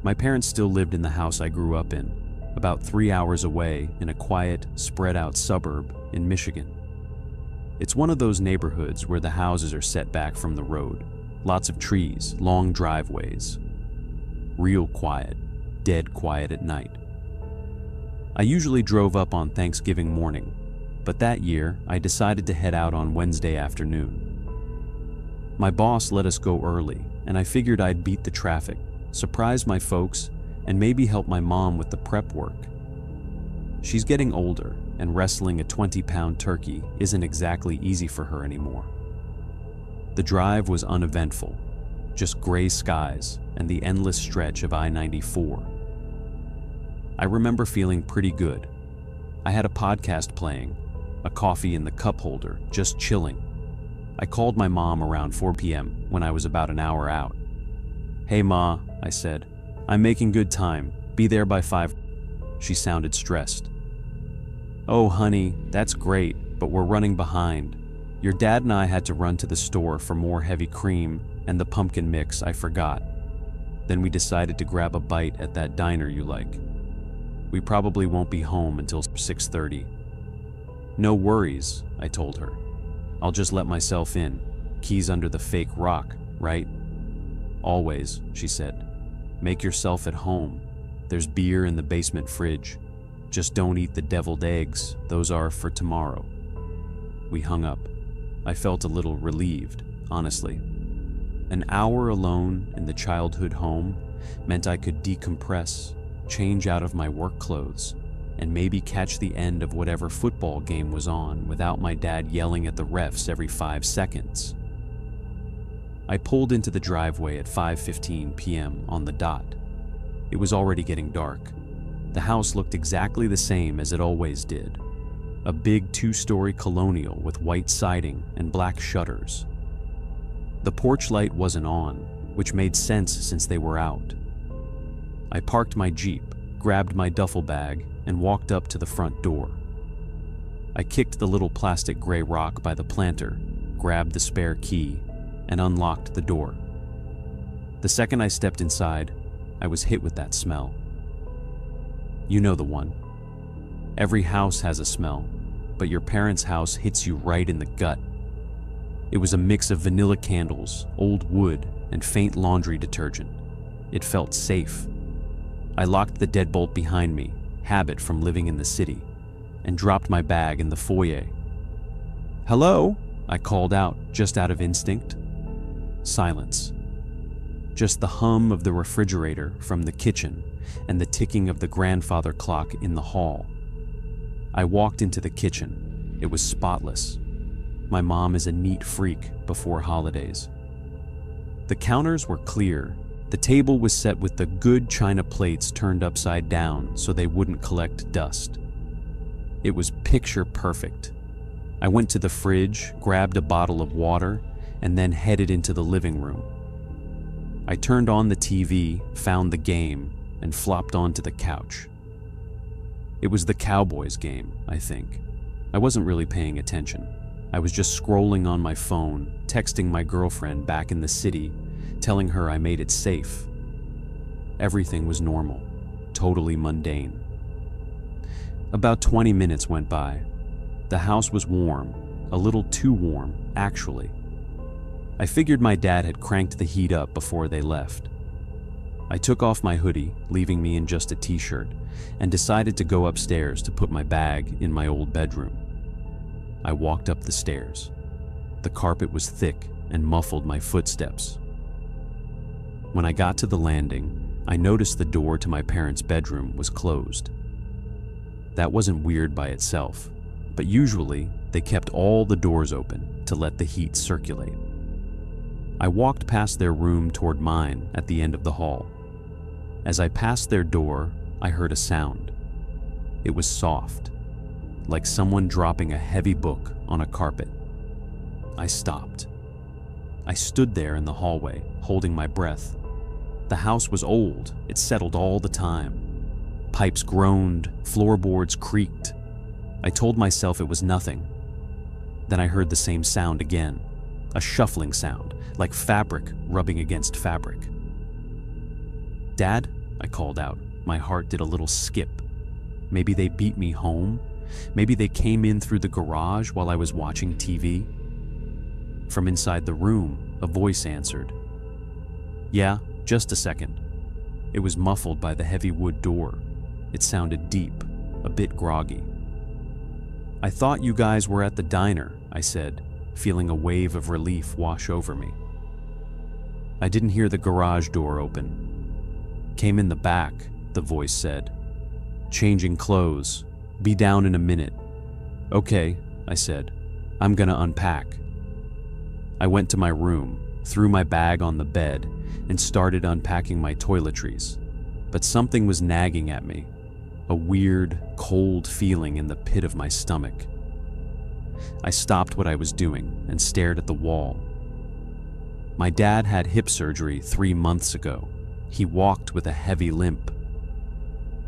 Speaker 1: My parents still lived in the house I grew up in, about 3 hours away in a quiet, spread-out suburb in Michigan. It's one of those neighborhoods where the houses are set back from the road, lots of trees, long driveways. Real quiet, dead quiet at night. I usually drove up on Thanksgiving morning, but that year I decided to head out on Wednesday afternoon. My boss let us go early, and I figured I'd beat the traffic, surprise my folks, and maybe help my mom with the prep work. She's getting older, and wrestling a 20-pound turkey isn't exactly easy for her anymore. The drive was uneventful, just gray skies and the endless stretch of I-94. I remember feeling pretty good. I had a podcast playing, a coffee in the cup holder, just chilling. I called my mom around 4 p.m. when I was about an hour out. "Hey Ma," I said, "I'm making good time. Be there by 5. She sounded stressed. "Oh honey, that's great, but we're running behind. Your dad and I had to run to the store for more heavy cream and the pumpkin mix I forgot. Then we decided to grab a bite at that diner you like. We probably won't be home until 6:30. "No worries," I told her. "I'll just let myself in. Keys under the fake rock, right?" "Always," she said. "Make yourself at home. There's beer in the basement fridge. Just don't eat the deviled eggs. Those are for tomorrow." We hung up. I felt a little relieved, honestly. An hour alone in the childhood home meant I could decompress, change out of my work clothes, and maybe catch the end of whatever football game was on without my dad yelling at the refs every 5 seconds. I pulled into the driveway at 5:15 p.m. on the dot. It was already getting dark. The house looked exactly the same as it always did. A big 2-story colonial with white siding and black shutters. The porch light wasn't on, which made sense since they were out. I parked my Jeep, grabbed my duffel bag, and walked up to the front door. I kicked the little plastic gray rock by the planter grabbed the spare key, and unlocked the door. The second I stepped inside, I was hit with that smell. You know the one. Every house has a smell, but your parents' house hits you right in the gut. It was a mix of vanilla candles, old wood, and faint laundry detergent. It felt safe. I locked the deadbolt behind me, habit from living in the city, and dropped my bag in the foyer. "Hello?" I called out, just out of instinct. Silence. Just the hum of the refrigerator from the kitchen and the ticking of the grandfather clock in the hall. I walked into the kitchen. It was spotless. My mom is a neat freak before holidays. The counters were clear. The table was set with the good china plates turned upside down so they wouldn't collect dust. It was picture perfect. I went to the fridge, grabbed a bottle of water, and then headed into the living room. I turned on the TV, found the game, and flopped onto the couch. It was the Cowboys game, I think. I wasn't really paying attention. I was just scrolling on my phone, texting my girlfriend back in the city, telling her I made it safe. Everything was normal, totally mundane. About 20 minutes went by. The house was warm, a little too warm, actually. I figured my dad had cranked the heat up before they left. I took off my hoodie, leaving me in just a t-shirt, and decided to go upstairs to put my bag in my old bedroom. I walked up the stairs. The carpet was thick and muffled my footsteps. When I got to the landing, I noticed the door to my parents' bedroom was closed. That wasn't weird by itself, but usually they kept all the doors open to let the heat circulate. I walked past their room toward mine at the end of the hall. As I passed their door, I heard a sound. It was soft, like someone dropping a heavy book on a carpet. I stopped. I stood there in the hallway, holding my breath. The house was old. It settled all the time. Pipes groaned, floorboards creaked. I told myself it was nothing. Then I heard the same sound again, a shuffling sound, like fabric rubbing against fabric. "Dad?" I called out. My heart did a little skip. Maybe they beat me home. Maybe they came in through the garage while I was watching TV. From inside the room, a voice answered. "Yeah, just a second." It was muffled by the heavy wood door. It sounded deep, a bit groggy. "I thought you guys were at the diner," I said, feeling a wave of relief wash over me. I didn't hear the garage door open. "Came in the back," the voice said. "Changing clothes. Be down in a minute." "Okay," I said. "I'm gonna unpack." I went to my room, threw my bag on the bed, and started unpacking my toiletries. But something was nagging at me, a weird, cold feeling in the pit of my stomach. I stopped what I was doing and stared at the wall. My dad had hip surgery 3 months ago. He walked with a heavy limp.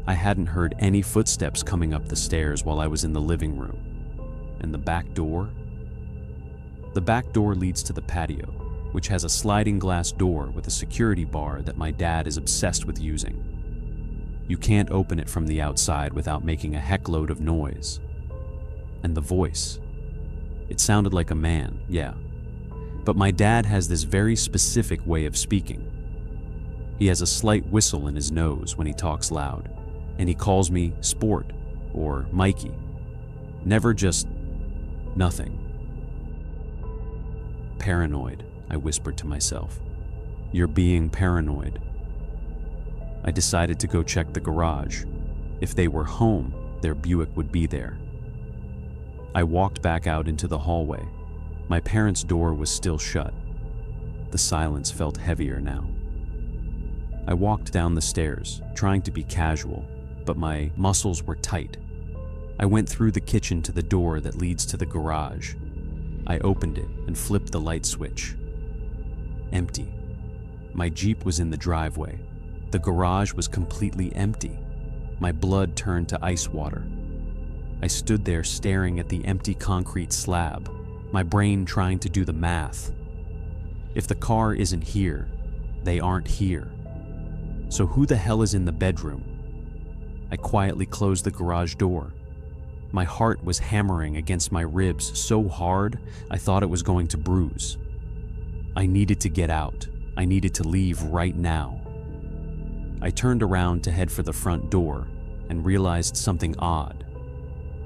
Speaker 1: I hadn't heard any footsteps coming up the stairs while I was in the living room. And the back door? The back door leads to the patio, which has a sliding glass door with a security bar that my dad is obsessed with using. You can't open it from the outside without making a heckload of noise. And the voice. It sounded like a man, yeah. But my dad has this very specific way of speaking. He has a slight whistle in his nose when he talks loud, and he calls me Sport or Mikey. Never just nothing. "Paranoid," I whispered to myself. "You're being paranoid." I decided to go check the garage. If they were home, their Buick would be there. I walked back out into the hallway. My parents' door was still shut. The silence felt heavier now. I walked down the stairs, trying to be casual, but my muscles were tight. I went through the kitchen to the door that leads to the garage. I opened it and flipped the light switch. Empty. My Jeep was in the driveway. The garage was completely empty. My blood turned to ice water. I stood there staring at the empty concrete slab, my brain trying to do the math. If the car isn't here, they aren't here. So who the hell is in the bedroom? I quietly closed the garage door. My heart was hammering against my ribs so hard I thought it was going to bruise. I needed to get out. I needed to leave right now. I turned around to head for the front door and realized something odd.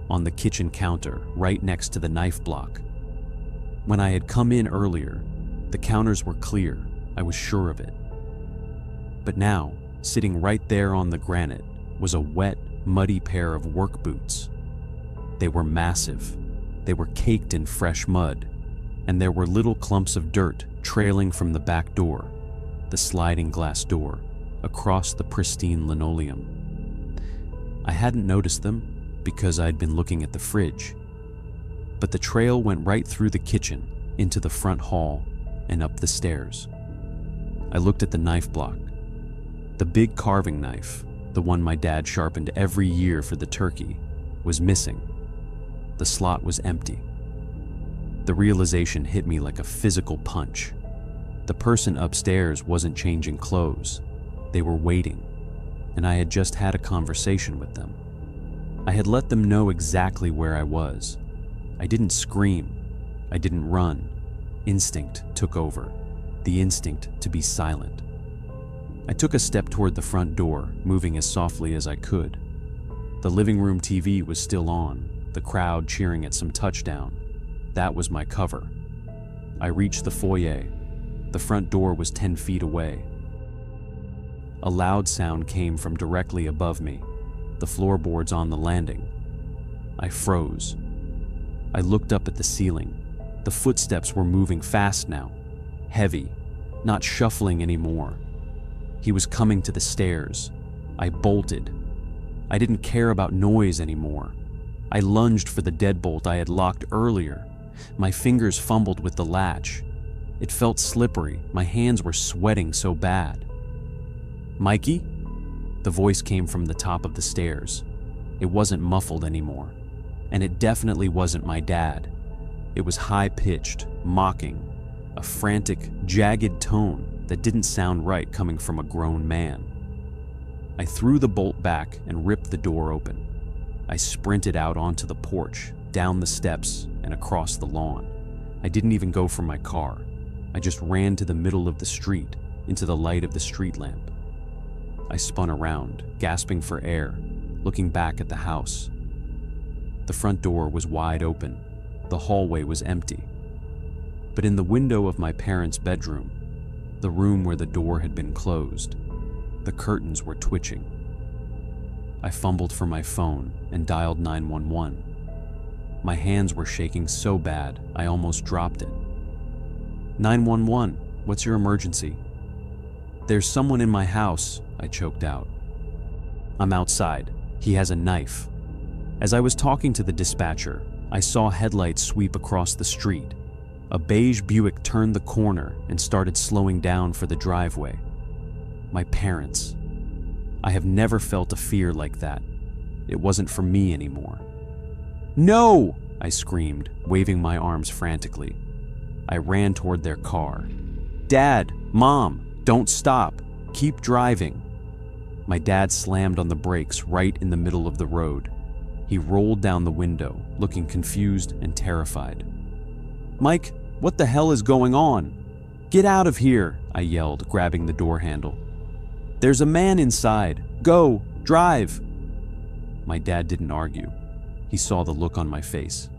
Speaker 1: On the kitchen counter, right next to the knife block. When I had come in earlier, the counters were clear, I was sure of it. But now, sitting right there on the granite, was a wet, muddy pair of work boots. They were massive. They were caked in fresh mud, and there were little clumps of dirt trailing from the back door, the sliding glass door, across the pristine linoleum. I hadn't noticed them because I'd been looking at the fridge, but the trail went right through the kitchen, into the front hall, and up the stairs. I looked at the knife block. The big carving knife, the one my dad sharpened every year for the turkey, was missing. The slot was empty. The realization hit me like a physical punch. The person upstairs wasn't changing clothes. They were waiting, and I had just had a conversation with them. I had let them know exactly where I was. I didn't scream. I didn't run. Instinct took over, the instinct to be silent. I took a step toward the front door, moving as softly as I could. The living room TV was still on, the crowd cheering at some touchdown. That was my cover. I reached the foyer. The front door was 10 feet away. A loud sound came from directly above me, the floorboards on the landing. I froze. I looked up at the ceiling. The footsteps were moving fast now, heavy, not shuffling anymore. He was coming to the stairs. I bolted. I didn't care about noise anymore. I lunged for the deadbolt I had locked earlier. My fingers fumbled with the latch. It felt slippery. My hands were sweating so bad. "Mikey?" The voice came from the top of the stairs. It wasn't muffled anymore, and it definitely wasn't my dad. It was high-pitched, mocking, a frantic, jagged tone that didn't sound right coming from a grown man. I threw the bolt back and ripped the door open. I sprinted out onto the porch, down the steps, and across the lawn. I didn't even go for my car. I just ran to the middle of the street, into the light of the street lamp. I spun around, gasping for air, looking back at the house. The front door was wide open. The hallway was empty. But in the window of my parents' bedroom, the room where the door had been closed, the curtains were twitching. I fumbled for my phone and dialed 911. My hands were shaking so bad, I almost dropped it. 911, what's your emergency? There's someone in my house, I choked out. I'm outside. He has a knife. As I was talking to the dispatcher, I saw headlights sweep across the street. A beige Buick turned the corner and started slowing down for the driveway. My parents. I have never felt a fear like that. It wasn't for me anymore. "No!" I screamed, waving my arms frantically. I ran toward their car. "Dad, Mom, don't stop. Keep driving." My dad slammed on the brakes right in the middle of the road. He rolled down the window, looking confused and terrified. "Mike, what the hell is going on? Get out of here," I yelled, grabbing the door handle. "There's a man inside. Go, drive." My dad didn't argue. He saw the look on my face.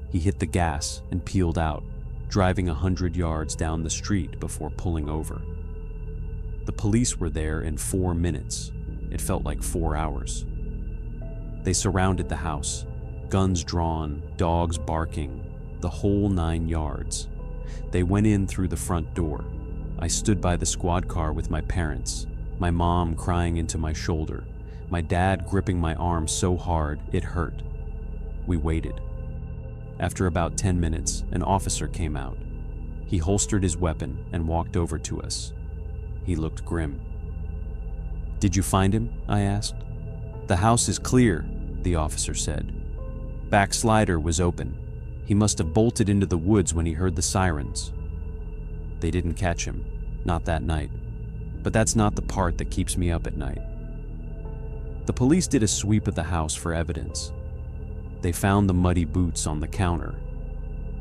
Speaker 1: He hit the gas and peeled out, driving 100 yards down the street before pulling over. The police were there in 4 minutes. It felt like 4 hours. They surrounded the house, guns drawn, dogs barking, the whole 9 yards. They went in through the front door. I stood by the squad car with my parents, my mom crying into my shoulder, my dad gripping my arm so hard it hurt. We waited. After about 10 minutes, an officer came out. He holstered his weapon and walked over to us. He looked grim. "Did you find him?" I asked. "The house is clear," the officer said. "Back slider was open. He must have bolted into the woods when he heard the sirens. They didn't catch him, not that night. But that's not the part that keeps me up at night. The police did a sweep of the house for evidence. They found the muddy boots on the counter.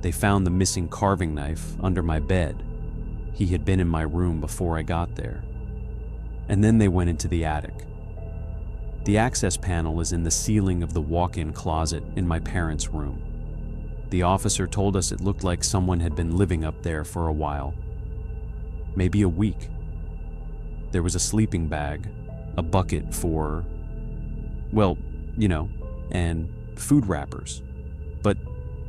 Speaker 1: They found the missing carving knife under my bed. He had been in my room before I got there. And then they went into the attic. The access panel is in the ceiling of the walk-in closet in my parents' room. The officer told us it looked like someone had been living up there for a while. Maybe a week. There was a sleeping bag, a bucket for, well, and food wrappers. But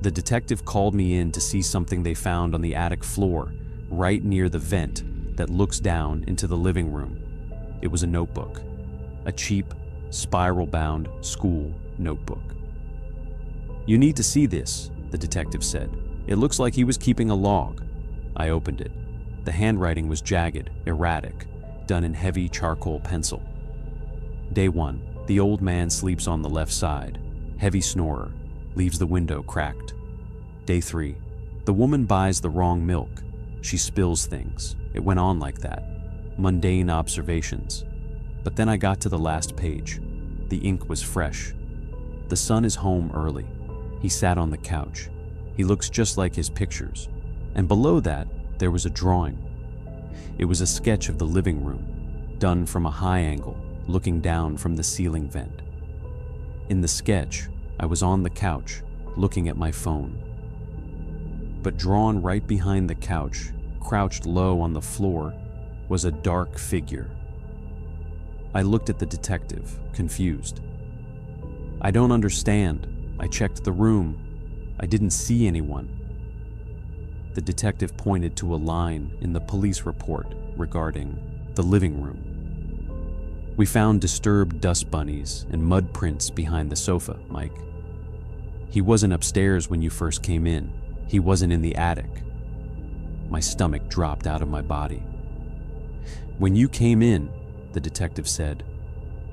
Speaker 1: the detective called me in to see something they found on the attic floor, right near the vent that looks down into the living room. It was a notebook, a cheap, spiral-bound school notebook. "You need to see this," the detective said. "It looks like he was keeping a log." I opened it. The handwriting was jagged, erratic, done in heavy charcoal pencil. Day 1, the old man sleeps on the left side, heavy snorer, leaves the window cracked. Day 3, the woman buys the wrong milk. She spills things. It went on like that. Mundane observations. But then I got to the last page. The ink was fresh. The son is home early. He sat on the couch. He looks just like his pictures. And below that, there was a drawing. It was a sketch of the living room, done from a high angle, looking down from the ceiling vent. In the sketch, I was on the couch, looking at my phone. But drawn right behind the couch, crouched low on the floor, was a dark figure. I looked at the detective, confused. "I don't understand. I checked the room. I didn't see anyone." The detective pointed to a line in the police report regarding the living room. "We found disturbed dust bunnies and mud prints behind the sofa, Mike. He wasn't upstairs when you first came in. He wasn't in the attic." My stomach dropped out of my body. "When you came in," the detective said,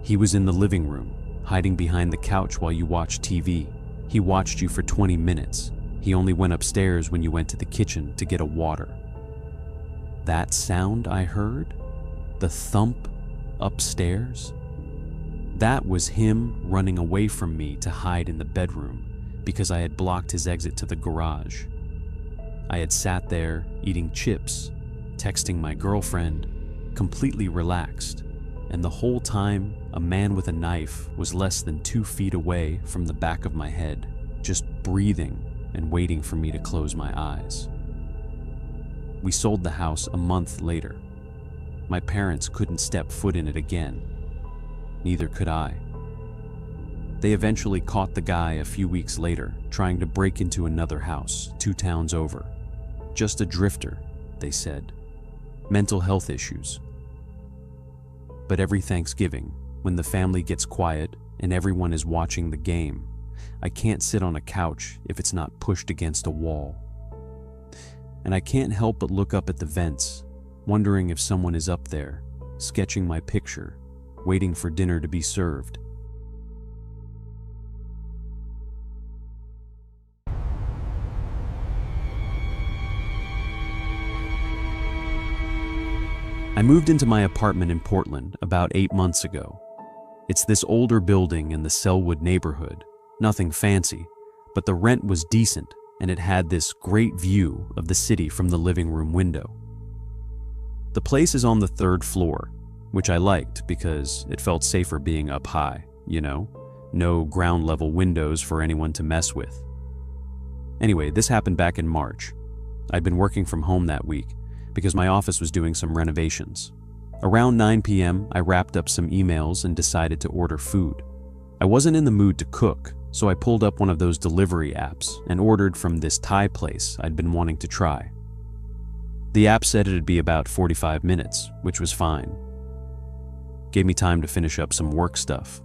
Speaker 1: "he was in the living room, hiding behind the couch while you watched TV. He watched you for 20 minutes. He only went upstairs when you went to the kitchen to get a water." That sound I heard? The thump upstairs? That was him running away from me to hide in the bedroom because I had blocked his exit to the garage. I had sat there eating chips, texting my girlfriend, completely relaxed, and the whole time a man with a knife was less than 2 feet away from the back of my head, just breathing and waiting for me to close my eyes. We sold the house a month later. My parents couldn't step foot in it again. Neither could I. They eventually caught the guy a few weeks later, trying to break into another house 2 towns over. Just a drifter, they said. Mental health issues. But every Thanksgiving, when the family gets quiet and everyone is watching the game, I can't sit on a couch if it's not pushed against a wall. And I can't help but look up at the vents, wondering if someone is up there, sketching my picture, waiting for dinner to be served. I moved into my apartment in Portland about 8 months ago. It's this older building in the Selwood neighborhood, nothing fancy, but the rent was decent and it had this great view of the city from the living room window. The place is on the 3rd floor, which I liked because it felt safer being up high, no ground level windows for anyone to mess with. Anyway, this happened back in March. I'd been working from home that week because my office was doing some renovations. Around 9 p.m., I wrapped up some emails and decided to order food. I wasn't in the mood to cook, so I pulled up one of those delivery apps and ordered from this Thai place I'd been wanting to try. The app said it'd be about 45 minutes, which was fine. Gave me time to finish up some work stuff.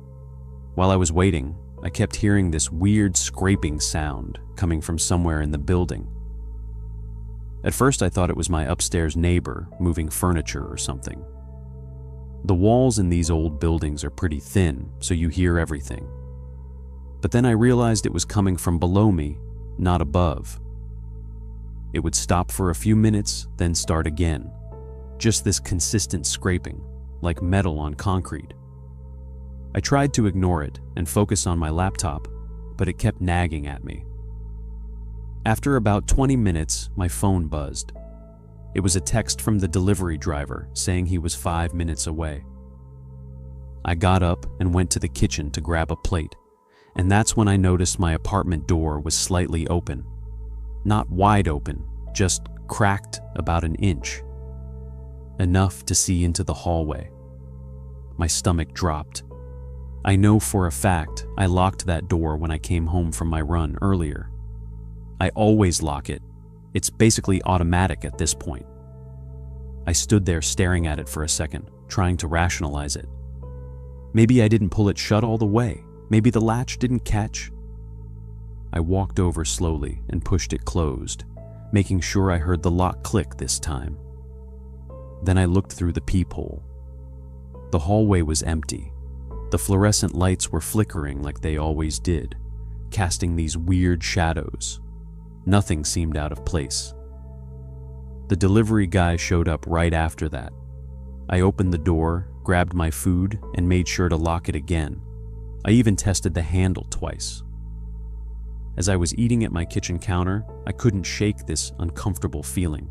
Speaker 1: While I was waiting, I kept hearing this weird scraping sound coming from somewhere in the building. At first I thought it was my upstairs neighbor moving furniture or something. The walls in these old buildings are pretty thin, so you hear everything. But then I realized it was coming from below me, not above. It would stop for a few minutes, then start again. Just this consistent scraping, like metal on concrete. I tried to ignore it and focus on my laptop, but it kept nagging at me. After about 20 minutes, my phone buzzed. It was a text from the delivery driver saying he was 5 minutes away. I got up and went to the kitchen to grab a plate, and that's when I noticed my apartment door was slightly open. Not wide open, just cracked about an inch. Enough to see into the hallway. My stomach dropped. I know for a fact I locked that door when I came home from my run earlier. I always lock it. It's basically automatic at this point. I stood there staring at it for a second, trying to rationalize it. Maybe I didn't pull it shut all the way. Maybe the latch didn't catch. I walked over slowly and pushed it closed, making sure I heard the lock click this time. Then I looked through the peephole. The hallway was empty. The fluorescent lights were flickering like they always did, casting these weird shadows. Nothing seemed out of place. The delivery guy showed up right after that. I opened the door, grabbed my food, and made sure to lock it again. I even tested the handle twice. As I was eating at my kitchen counter, I couldn't shake this uncomfortable feeling.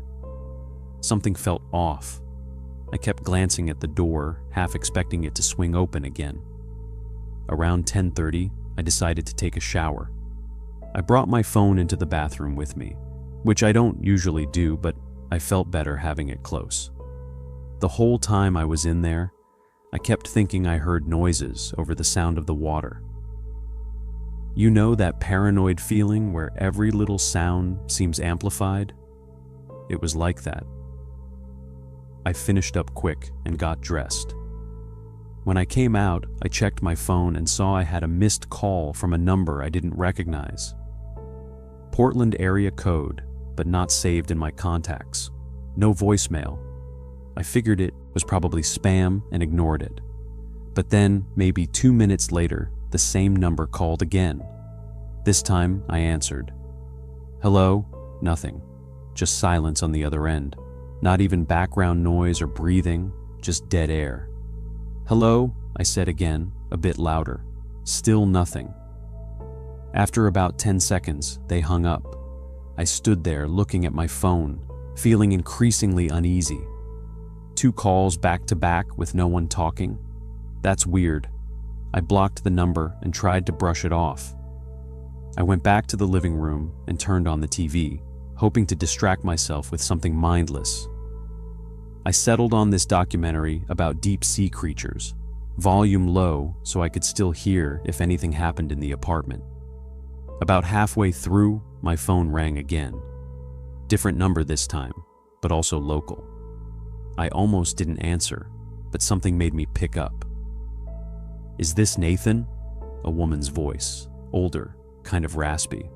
Speaker 1: Something felt off. I kept glancing at the door, half expecting it to swing open again. Around 10:30, I decided to take a shower. I brought my phone into the bathroom with me, which I don't usually do, but I felt better having it close. The whole time I was in there, I kept thinking I heard noises over the sound of the water. You know that paranoid feeling where every little sound seems amplified? It was like that. I finished up quick and got dressed. When I came out, I checked my phone and saw I had a missed call from a number I didn't recognize. Portland area code, but not saved in my contacts. No voicemail. I figured it was probably spam and ignored it. But then, maybe 2 minutes later, the same number called again. This time, I answered. Hello? Nothing. Just silence on the other end. Not even background noise or breathing, just dead air. Hello? I said again, a bit louder. Still nothing. After about 10 seconds, they hung up. I stood there looking at my phone, feeling increasingly uneasy. 2 calls back to back with no one talking? That's weird. I blocked the number and tried to brush it off. I went back to the living room and turned on the TV, hoping to distract myself with something mindless. I settled on this documentary about deep sea creatures, volume low so I could still hear if anything happened in the apartment. About halfway through, my phone rang again. Different number this time, but also local. I almost didn't answer, but something made me pick up. Is this Nathan? A woman's voice, older, kind of raspy.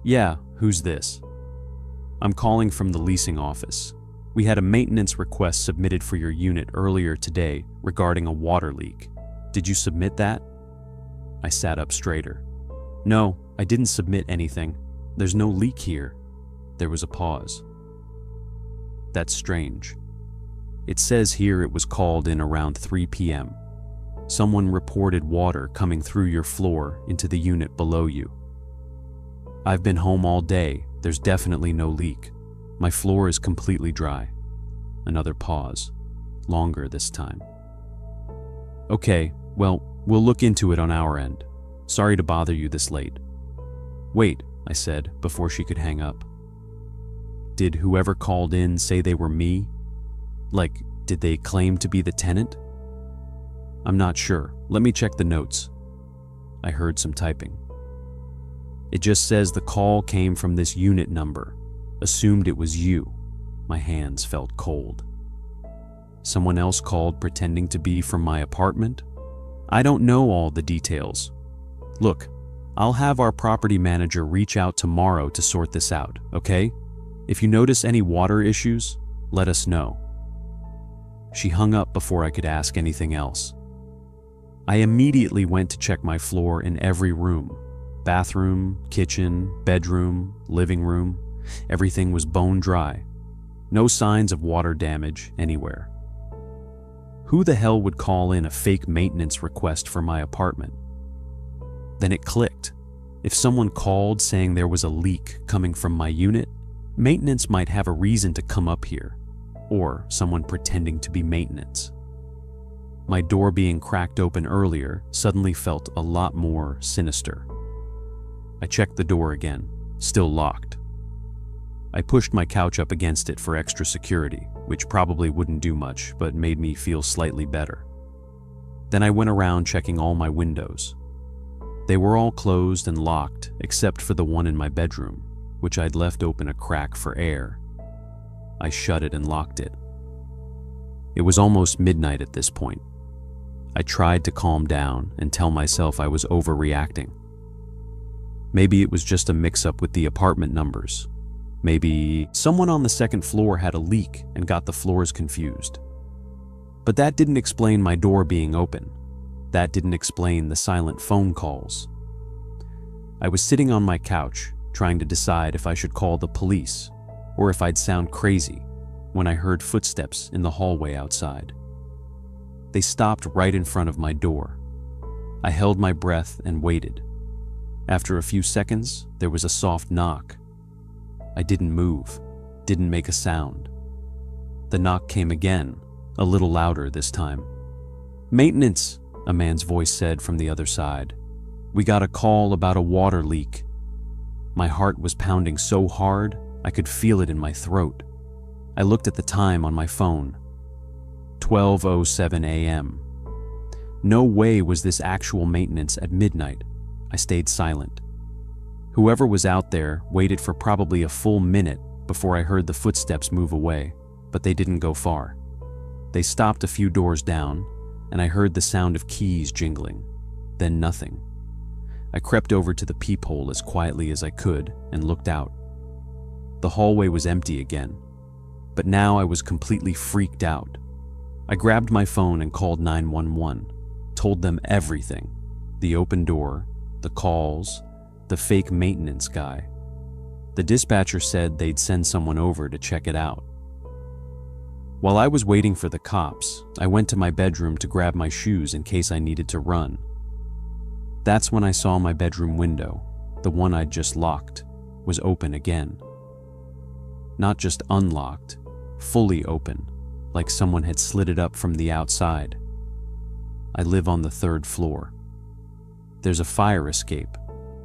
Speaker 1: Yeah, who's this? I'm calling from the leasing office. We had a maintenance request submitted for your unit earlier today regarding a water leak. Did you submit that? I sat up straighter. No, I didn't submit anything. There's no leak here. There was a pause. That's strange. It says here it was called in around 3 p.m. Someone reported water coming through your floor into the unit below you. I've been home all day. There's definitely no leak. My floor is completely dry. Another pause. Longer this time. Okay, well, we'll look into it on our end. Sorry to bother you this late. Wait, I said before she could hang up. Did whoever called in say they were me? Like, did they claim to be the tenant? I'm not sure. Let me check the notes. I heard some typing. It just says the call came from this unit number. Assumed it was you. My hands felt cold. Someone else called pretending to be from my apartment? I don't know all the details. Look, I'll have our property manager reach out tomorrow to sort this out, okay? If you notice any water issues, let us know. She hung up before I could ask anything else. I immediately went to check my floor in every room. Bathroom, kitchen, bedroom, living room, everything was bone dry. No signs of water damage anywhere. Who the hell would call in a fake maintenance request for my apartment? Then it clicked. If someone called saying there was a leak coming from my unit, maintenance might have a reason to come up here, or someone pretending to be maintenance. My door being cracked open earlier suddenly felt a lot more sinister. I checked the door again, still locked. I pushed my couch up against it for extra security, which probably wouldn't do much, but made me feel slightly better. Then I went around checking all my windows. They were all closed and locked, except for the one in my bedroom, which I'd left open a crack for air. I shut it and locked it. It was almost midnight at this point. I tried to calm down and tell myself I was overreacting. Maybe it was just a mix-up with the apartment numbers. Maybe someone on the second floor had a leak and got the floors confused. But that didn't explain my door being open. That didn't explain the silent phone calls. I was sitting on my couch, trying to decide if I should call the police or if I'd sound crazy, when I heard footsteps in the hallway outside. They stopped right in front of my door. I held my breath and waited. After a few seconds, there was a soft knock. I didn't move, didn't make a sound. The knock came again, a little louder this time. "Maintenance," a man's voice said from the other side. "We got a call about a water leak." My heart was pounding so hard, I could feel it in my throat. I looked at the time on my phone. 12:07 a.m. No way was this actual maintenance at midnight. I stayed silent. Whoever was out there waited for probably a full minute before I heard the footsteps move away, but they didn't go far. They stopped a few doors down, and I heard the sound of keys jingling, then nothing. I crept over to the peephole as quietly as I could and looked out. The hallway was empty again, but now I was completely freaked out. I grabbed my phone and called 911, told them everything: the open door, the calls, the fake maintenance guy. The dispatcher said they'd send someone over to check it out. While I was waiting for the cops, I went to my bedroom to grab my shoes in case I needed to run. That's when I saw my bedroom window, the one I'd just locked, was open again. Not just unlocked, fully open, like someone had slid it up from the outside. I live on the 3rd floor. There's a fire escape,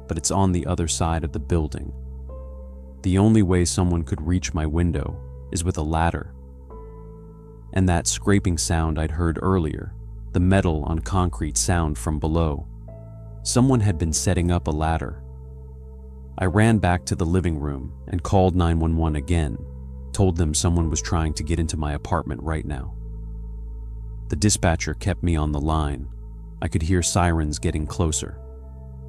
Speaker 1: but it's on the other side of the building. The only way someone could reach my window is with a ladder. And that scraping sound I'd heard earlier, the metal on concrete sound from below. Someone had been setting up a ladder. I ran back to the living room and called 911 again, told them someone was trying to get into my apartment right now. The dispatcher kept me on the line. I could hear sirens getting closer.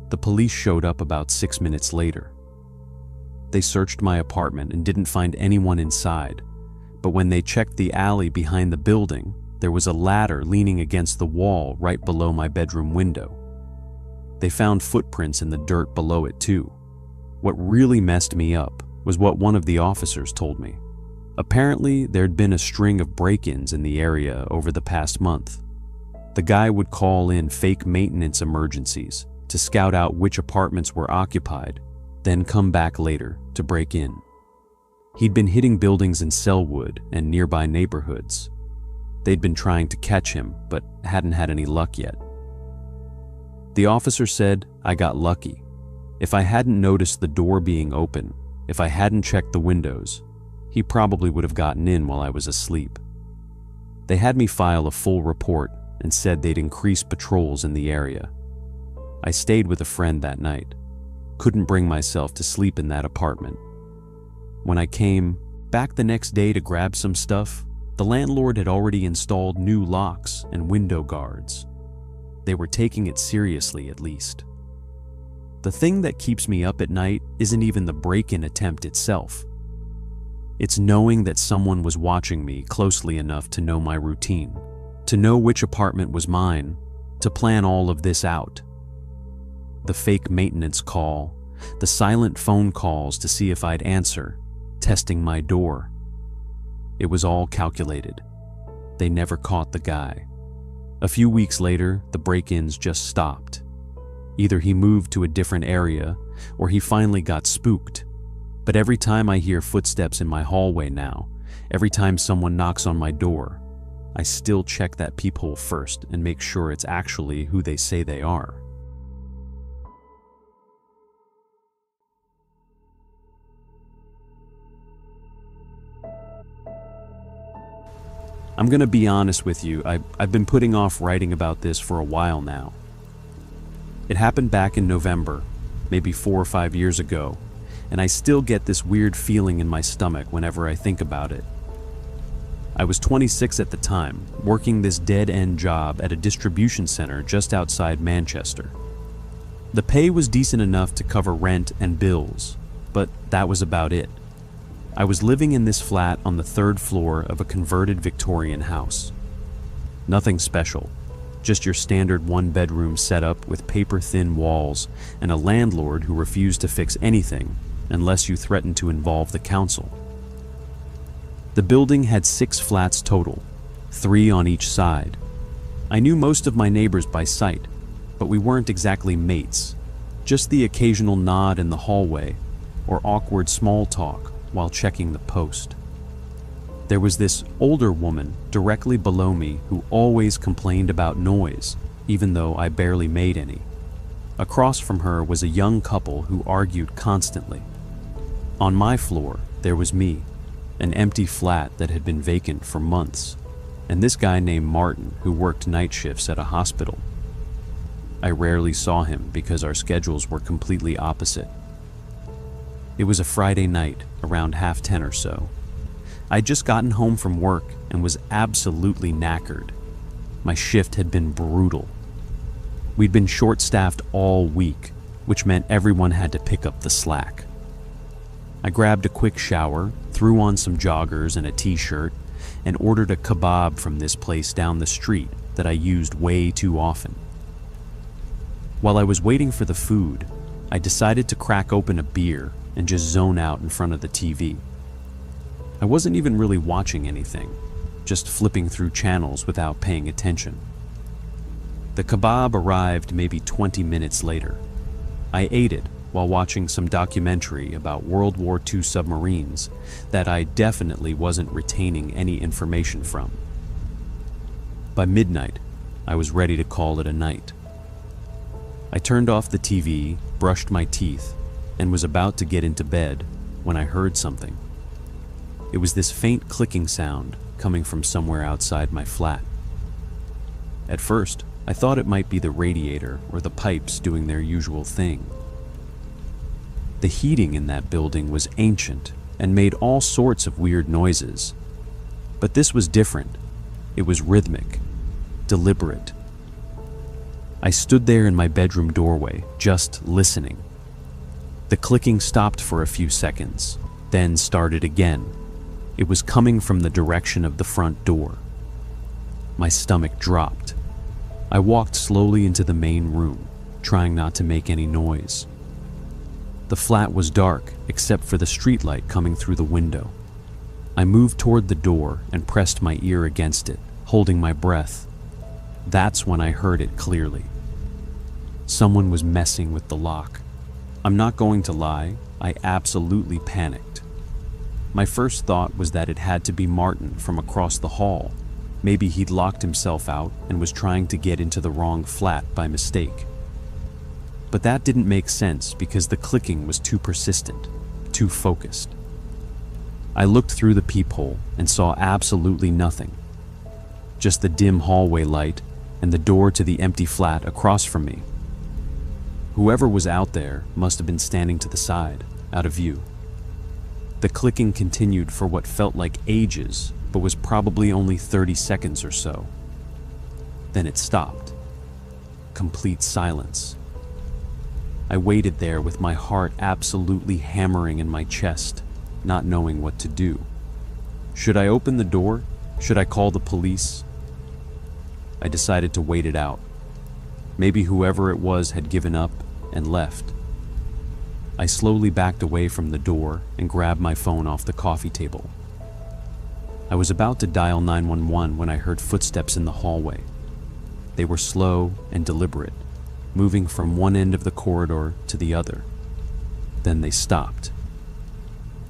Speaker 1: The police showed up about 6 minutes later. They searched my apartment and didn't find anyone inside, but when they checked the alley behind the building, there was a ladder leaning against the wall right below my bedroom window. They found footprints in the dirt below it too. What really messed me up was what one of the officers told me. Apparently, there'd been a string of break-ins in the area over the past month. The guy would call in fake maintenance emergencies to scout out which apartments were occupied, then come back later to break in. He'd been hitting buildings in Selwood and nearby neighborhoods. They'd been trying to catch him, but hadn't had any luck yet. The officer said I got lucky. If I hadn't noticed the door being open, if I hadn't checked the windows, he probably would have gotten in while I was asleep. They had me file a full report and said they'd increase patrols in the area. I stayed with a friend that night. Couldn't bring myself to sleep in that apartment. When I came back the next day to grab some stuff, the landlord had already installed new locks and window guards. They were taking it seriously, at least. The thing that keeps me up at night isn't even the break-in attempt itself. It's knowing that someone was watching me closely enough to know my routine, to know which apartment was mine, to plan all of this out. The fake maintenance call, the silent phone calls to see if I'd answer, testing my door. It was all calculated. They never caught the guy. A few weeks later, the break-ins just stopped. Either he moved to a different area, or he finally got spooked. But every time I hear footsteps in my hallway now, every time someone knocks on my door, I still check that peephole first and make sure it's actually who they say they are. I'm gonna be honest with you, I've been putting off writing about this for a while now. It happened back in November, maybe 4 or 5 years ago, and I still get this weird feeling in my stomach whenever I think about it. I was 26 at the time, working this dead-end job at a distribution center just outside Manchester. The pay was decent enough to cover rent and bills, but that was about it. I was living in this flat on the 3rd floor of a converted Victorian house. Nothing special, just your standard 1-bedroom setup with paper-thin walls and a landlord who refused to fix anything unless you threatened to involve the council. The building had 6 flats total, 3 on each side. I knew most of my neighbors by sight, but we weren't exactly mates, just the occasional nod in the hallway or awkward small talk while checking the post. There was this older woman directly below me who always complained about noise, even though I barely made any. Across from her was a young couple who argued constantly. On my floor, there was me, an empty flat that had been vacant for months, and this guy named Martin who worked night shifts at a hospital. I rarely saw him because our schedules were completely opposite. It was a Friday night, around 10:30 or so. I'd just gotten home from work and was absolutely knackered. My shift had been brutal. We'd been short-staffed all week, which meant everyone had to pick up the slack. I grabbed a quick shower, threw on some joggers and a t-shirt, and ordered a kebab from this place down the street that I used way too often. While I was waiting for the food, I decided to crack open a beer and just zone out in front of the TV. I wasn't even really watching anything, just flipping through channels without paying attention. The kebab arrived maybe 20 minutes later. I ate it while watching some documentary about World War II submarines that I definitely wasn't retaining any information from. By midnight, I was ready to call it a night. I turned off the TV, brushed my teeth, and was about to get into bed when I heard something. It was this faint clicking sound coming from somewhere outside my flat. At first, I thought it might be the radiator or the pipes doing their usual thing. The heating in that building was ancient and made all sorts of weird noises. But this was different. It was rhythmic, deliberate. I stood there in my bedroom doorway, just listening. The clicking stopped for a few seconds, then started again. It was coming from the direction of the front door. My stomach dropped. I walked slowly into the main room, trying not to make any noise. The flat was dark, except for the streetlight coming through the window. I moved toward the door and pressed my ear against it, holding my breath. That's when I heard it clearly. Someone was messing with the lock. I'm not going to lie, I absolutely panicked. My first thought was that it had to be Martin from across the hall. Maybe he'd locked himself out and was trying to get into the wrong flat by mistake. But that didn't make sense because the clicking was too persistent, too focused. I looked through the peephole and saw absolutely nothing. Just the dim hallway light and the door to the empty flat across from me. Whoever was out there must have been standing to the side, out of view. The clicking continued for what felt like ages, but was probably only 30 seconds or so. Then it stopped. Complete silence. I waited there with my heart absolutely hammering in my chest, not knowing what to do. Should I open the door? Should I call the police? I decided to wait it out. Maybe whoever it was had given up, and left. I slowly backed away from the door and grabbed my phone off the coffee table. I was about to dial 911 when I heard footsteps in the hallway. They were slow and deliberate, moving from one end of the corridor to the other. Then they stopped.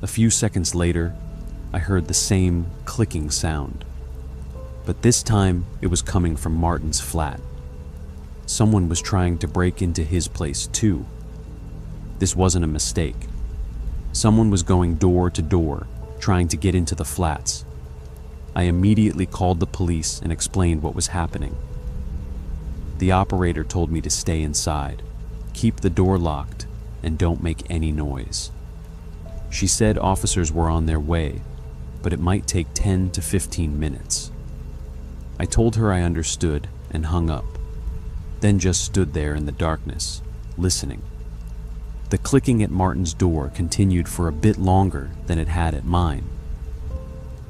Speaker 1: A few seconds later, I heard the same clicking sound. But this time, it was coming from Martin's flat. Someone was trying to break into his place too. This wasn't a mistake. Someone was going door to door, trying to get into the flats. I immediately called the police and explained what was happening. The operator told me to stay inside, keep the door locked, and don't make any noise. She said officers were on their way, but it might take 10 to 15 minutes. I told her I understood and hung up, then just stood there in the darkness, listening. The clicking at Martin's door continued for a bit longer than it had at mine.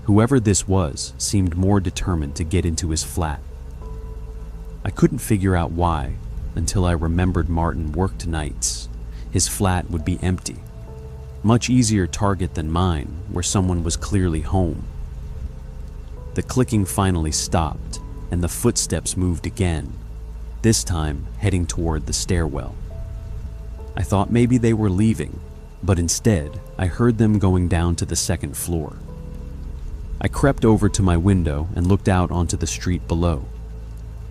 Speaker 1: Whoever this was seemed more determined to get into his flat. I couldn't figure out why until I remembered Martin worked nights. His flat would be empty. Much easier target than mine, where someone was clearly home. The clicking finally stopped, and the footsteps moved again, this time heading toward the stairwell. I thought maybe they were leaving, but instead I heard them going down to the second floor. I crept over to my window and looked out onto the street below.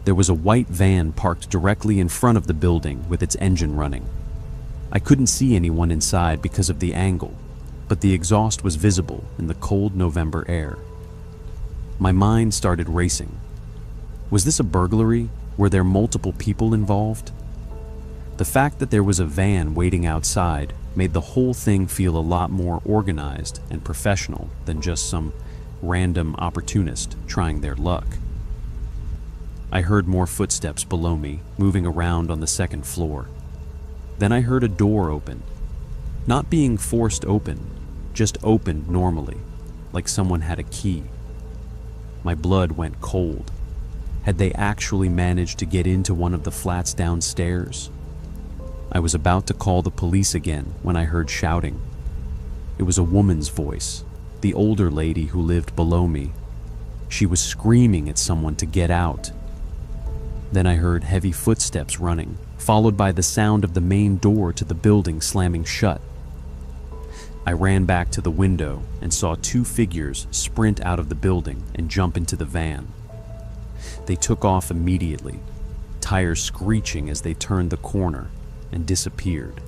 Speaker 1: There was a white van parked directly in front of the building with its engine running. I couldn't see anyone inside because of the angle, but the exhaust was visible in the cold November air. My mind started racing. Was this a burglary? Were there multiple people involved? The fact that there was a van waiting outside made the whole thing feel a lot more organized and professional than just some random opportunist trying their luck. I heard more footsteps below me, moving around on the second floor. Then I heard a door open. Not being forced open, just opened normally, like someone had a key. My blood went cold. Had they actually managed to get into one of the flats downstairs? I was about to call the police again when I heard shouting. It was a woman's voice, the older lady who lived below me. She was screaming at someone to get out. Then I heard heavy footsteps running, followed by the sound of the main door to the building slamming shut. I ran back to the window and saw two figures sprint out of the building and jump into the van. They took off immediately, tires screeching as they turned the corner, and disappeared.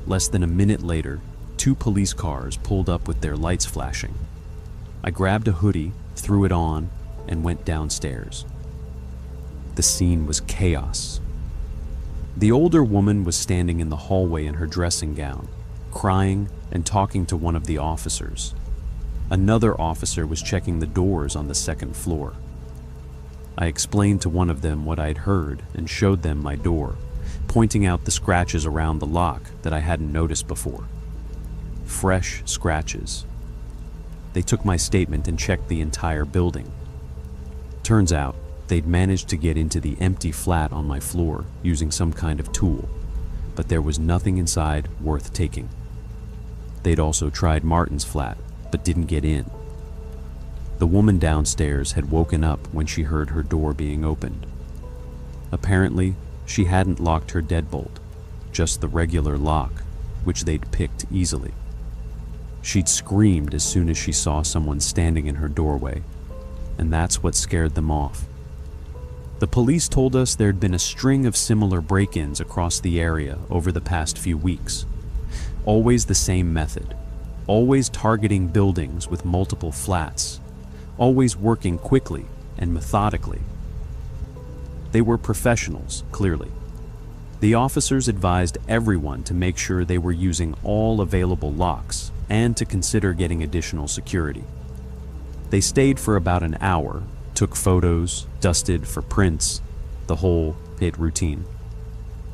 Speaker 1: Less than a minute later, two police cars pulled up with their lights flashing. I grabbed a hoodie, threw it on, and went downstairs. The scene was chaos. The older woman was standing in the hallway in her dressing gown, crying and talking to one of the officers. Another officer was checking the doors on the second floor. I explained to one of them what I'd heard and showed them my door, pointing out the scratches around the lock that I hadn't noticed before. Fresh scratches. They took my statement and checked the entire building. Turns out, they'd managed to get into the empty flat on my floor using some kind of tool, but there was nothing inside worth taking. They'd also tried Martin's flat, but didn't get in. The woman downstairs had woken up when she heard her door being opened. Apparently, she hadn't locked her deadbolt, just the regular lock, which they'd picked easily. She'd screamed as soon as she saw someone standing in her doorway, and that's what scared them off. The police told us there'd been a string of similar break-ins across the area over the past few weeks. Always the same method. Always targeting buildings with multiple flats. Always working quickly and methodically. They were professionals, clearly. The officers advised everyone to make sure they were using all available locks and to consider getting additional security. They stayed for about an hour, took photos, dusted for prints, the whole hit routine.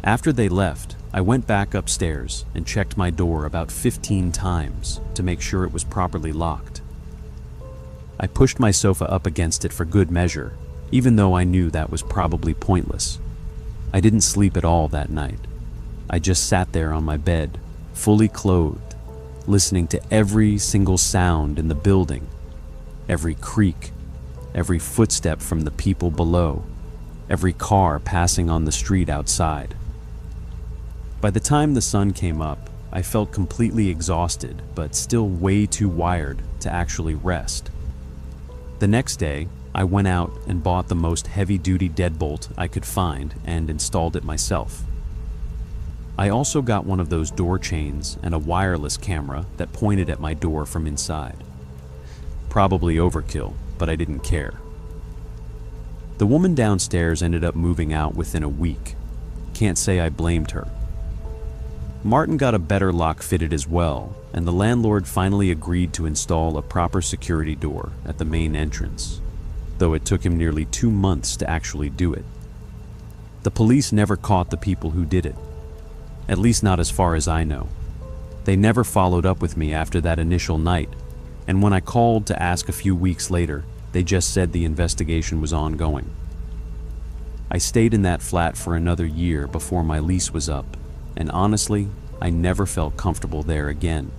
Speaker 1: After they left, I went back upstairs and checked my door about 15 times to make sure it was properly locked. I pushed my sofa up against it for good measure, even though I knew that was probably pointless. I didn't sleep at all that night, I just sat there on my bed, fully clothed, listening to every single sound in the building, every creak, every footstep from the people below, every car passing on the street outside. By the time the sun came up, I felt completely exhausted, but still way too wired to actually rest. The next day, I went out and bought the most heavy-duty deadbolt I could find and installed it myself. I also got one of those door chains and a wireless camera that pointed at my door from inside. Probably overkill, but I didn't care. The woman downstairs ended up moving out within a week. Can't say I blamed her. Martin got a better lock fitted as well, and the landlord finally agreed to install a proper security door at the main entrance, though it took him nearly 2 months to actually do it. The police never caught the people who did it, at least not as far as I know. They never followed up with me after that initial night, and when I called to ask a few weeks later, they just said the investigation was ongoing. I stayed in that flat for another year before my lease was up, and honestly, I never felt comfortable there again.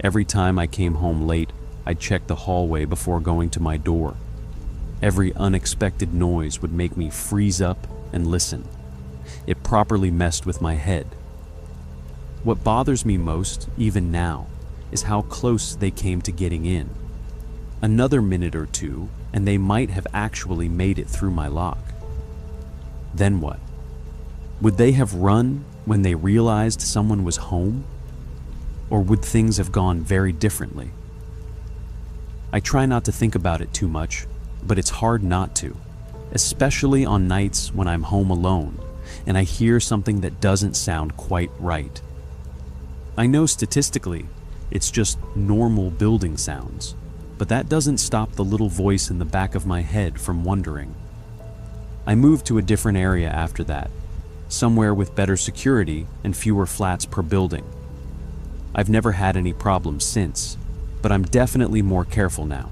Speaker 1: Every time I came home late, I'd check the hallway before going to my door. Every unexpected noise would make me freeze up and listen. It properly messed with my head. What bothers me most, even now, is how close they came to getting in. Another minute or two, and they might have actually made it through my lock. Then what? Would they have run when they realized someone was home? Or would things have gone very differently? I try not to think about it too much, but it's hard not to, especially on nights when I'm home alone and I hear something that doesn't sound quite right. I know statistically, it's just normal building sounds, but that doesn't stop the little voice in the back of my head from wondering. I moved to a different area after that, somewhere with better security and fewer flats per building. I've never had any problems since, but I'm definitely more careful now.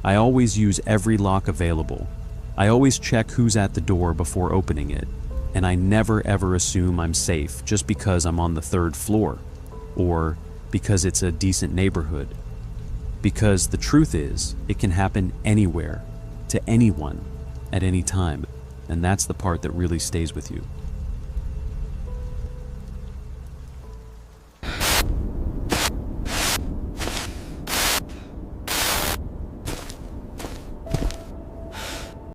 Speaker 1: I always use every lock available. I always check who's at the door before opening it, and I never ever assume I'm safe just because I'm on the 3rd floor, or because it's a decent neighborhood. Because the truth is, it can happen anywhere, to anyone, at any time, and that's the part that really stays with you.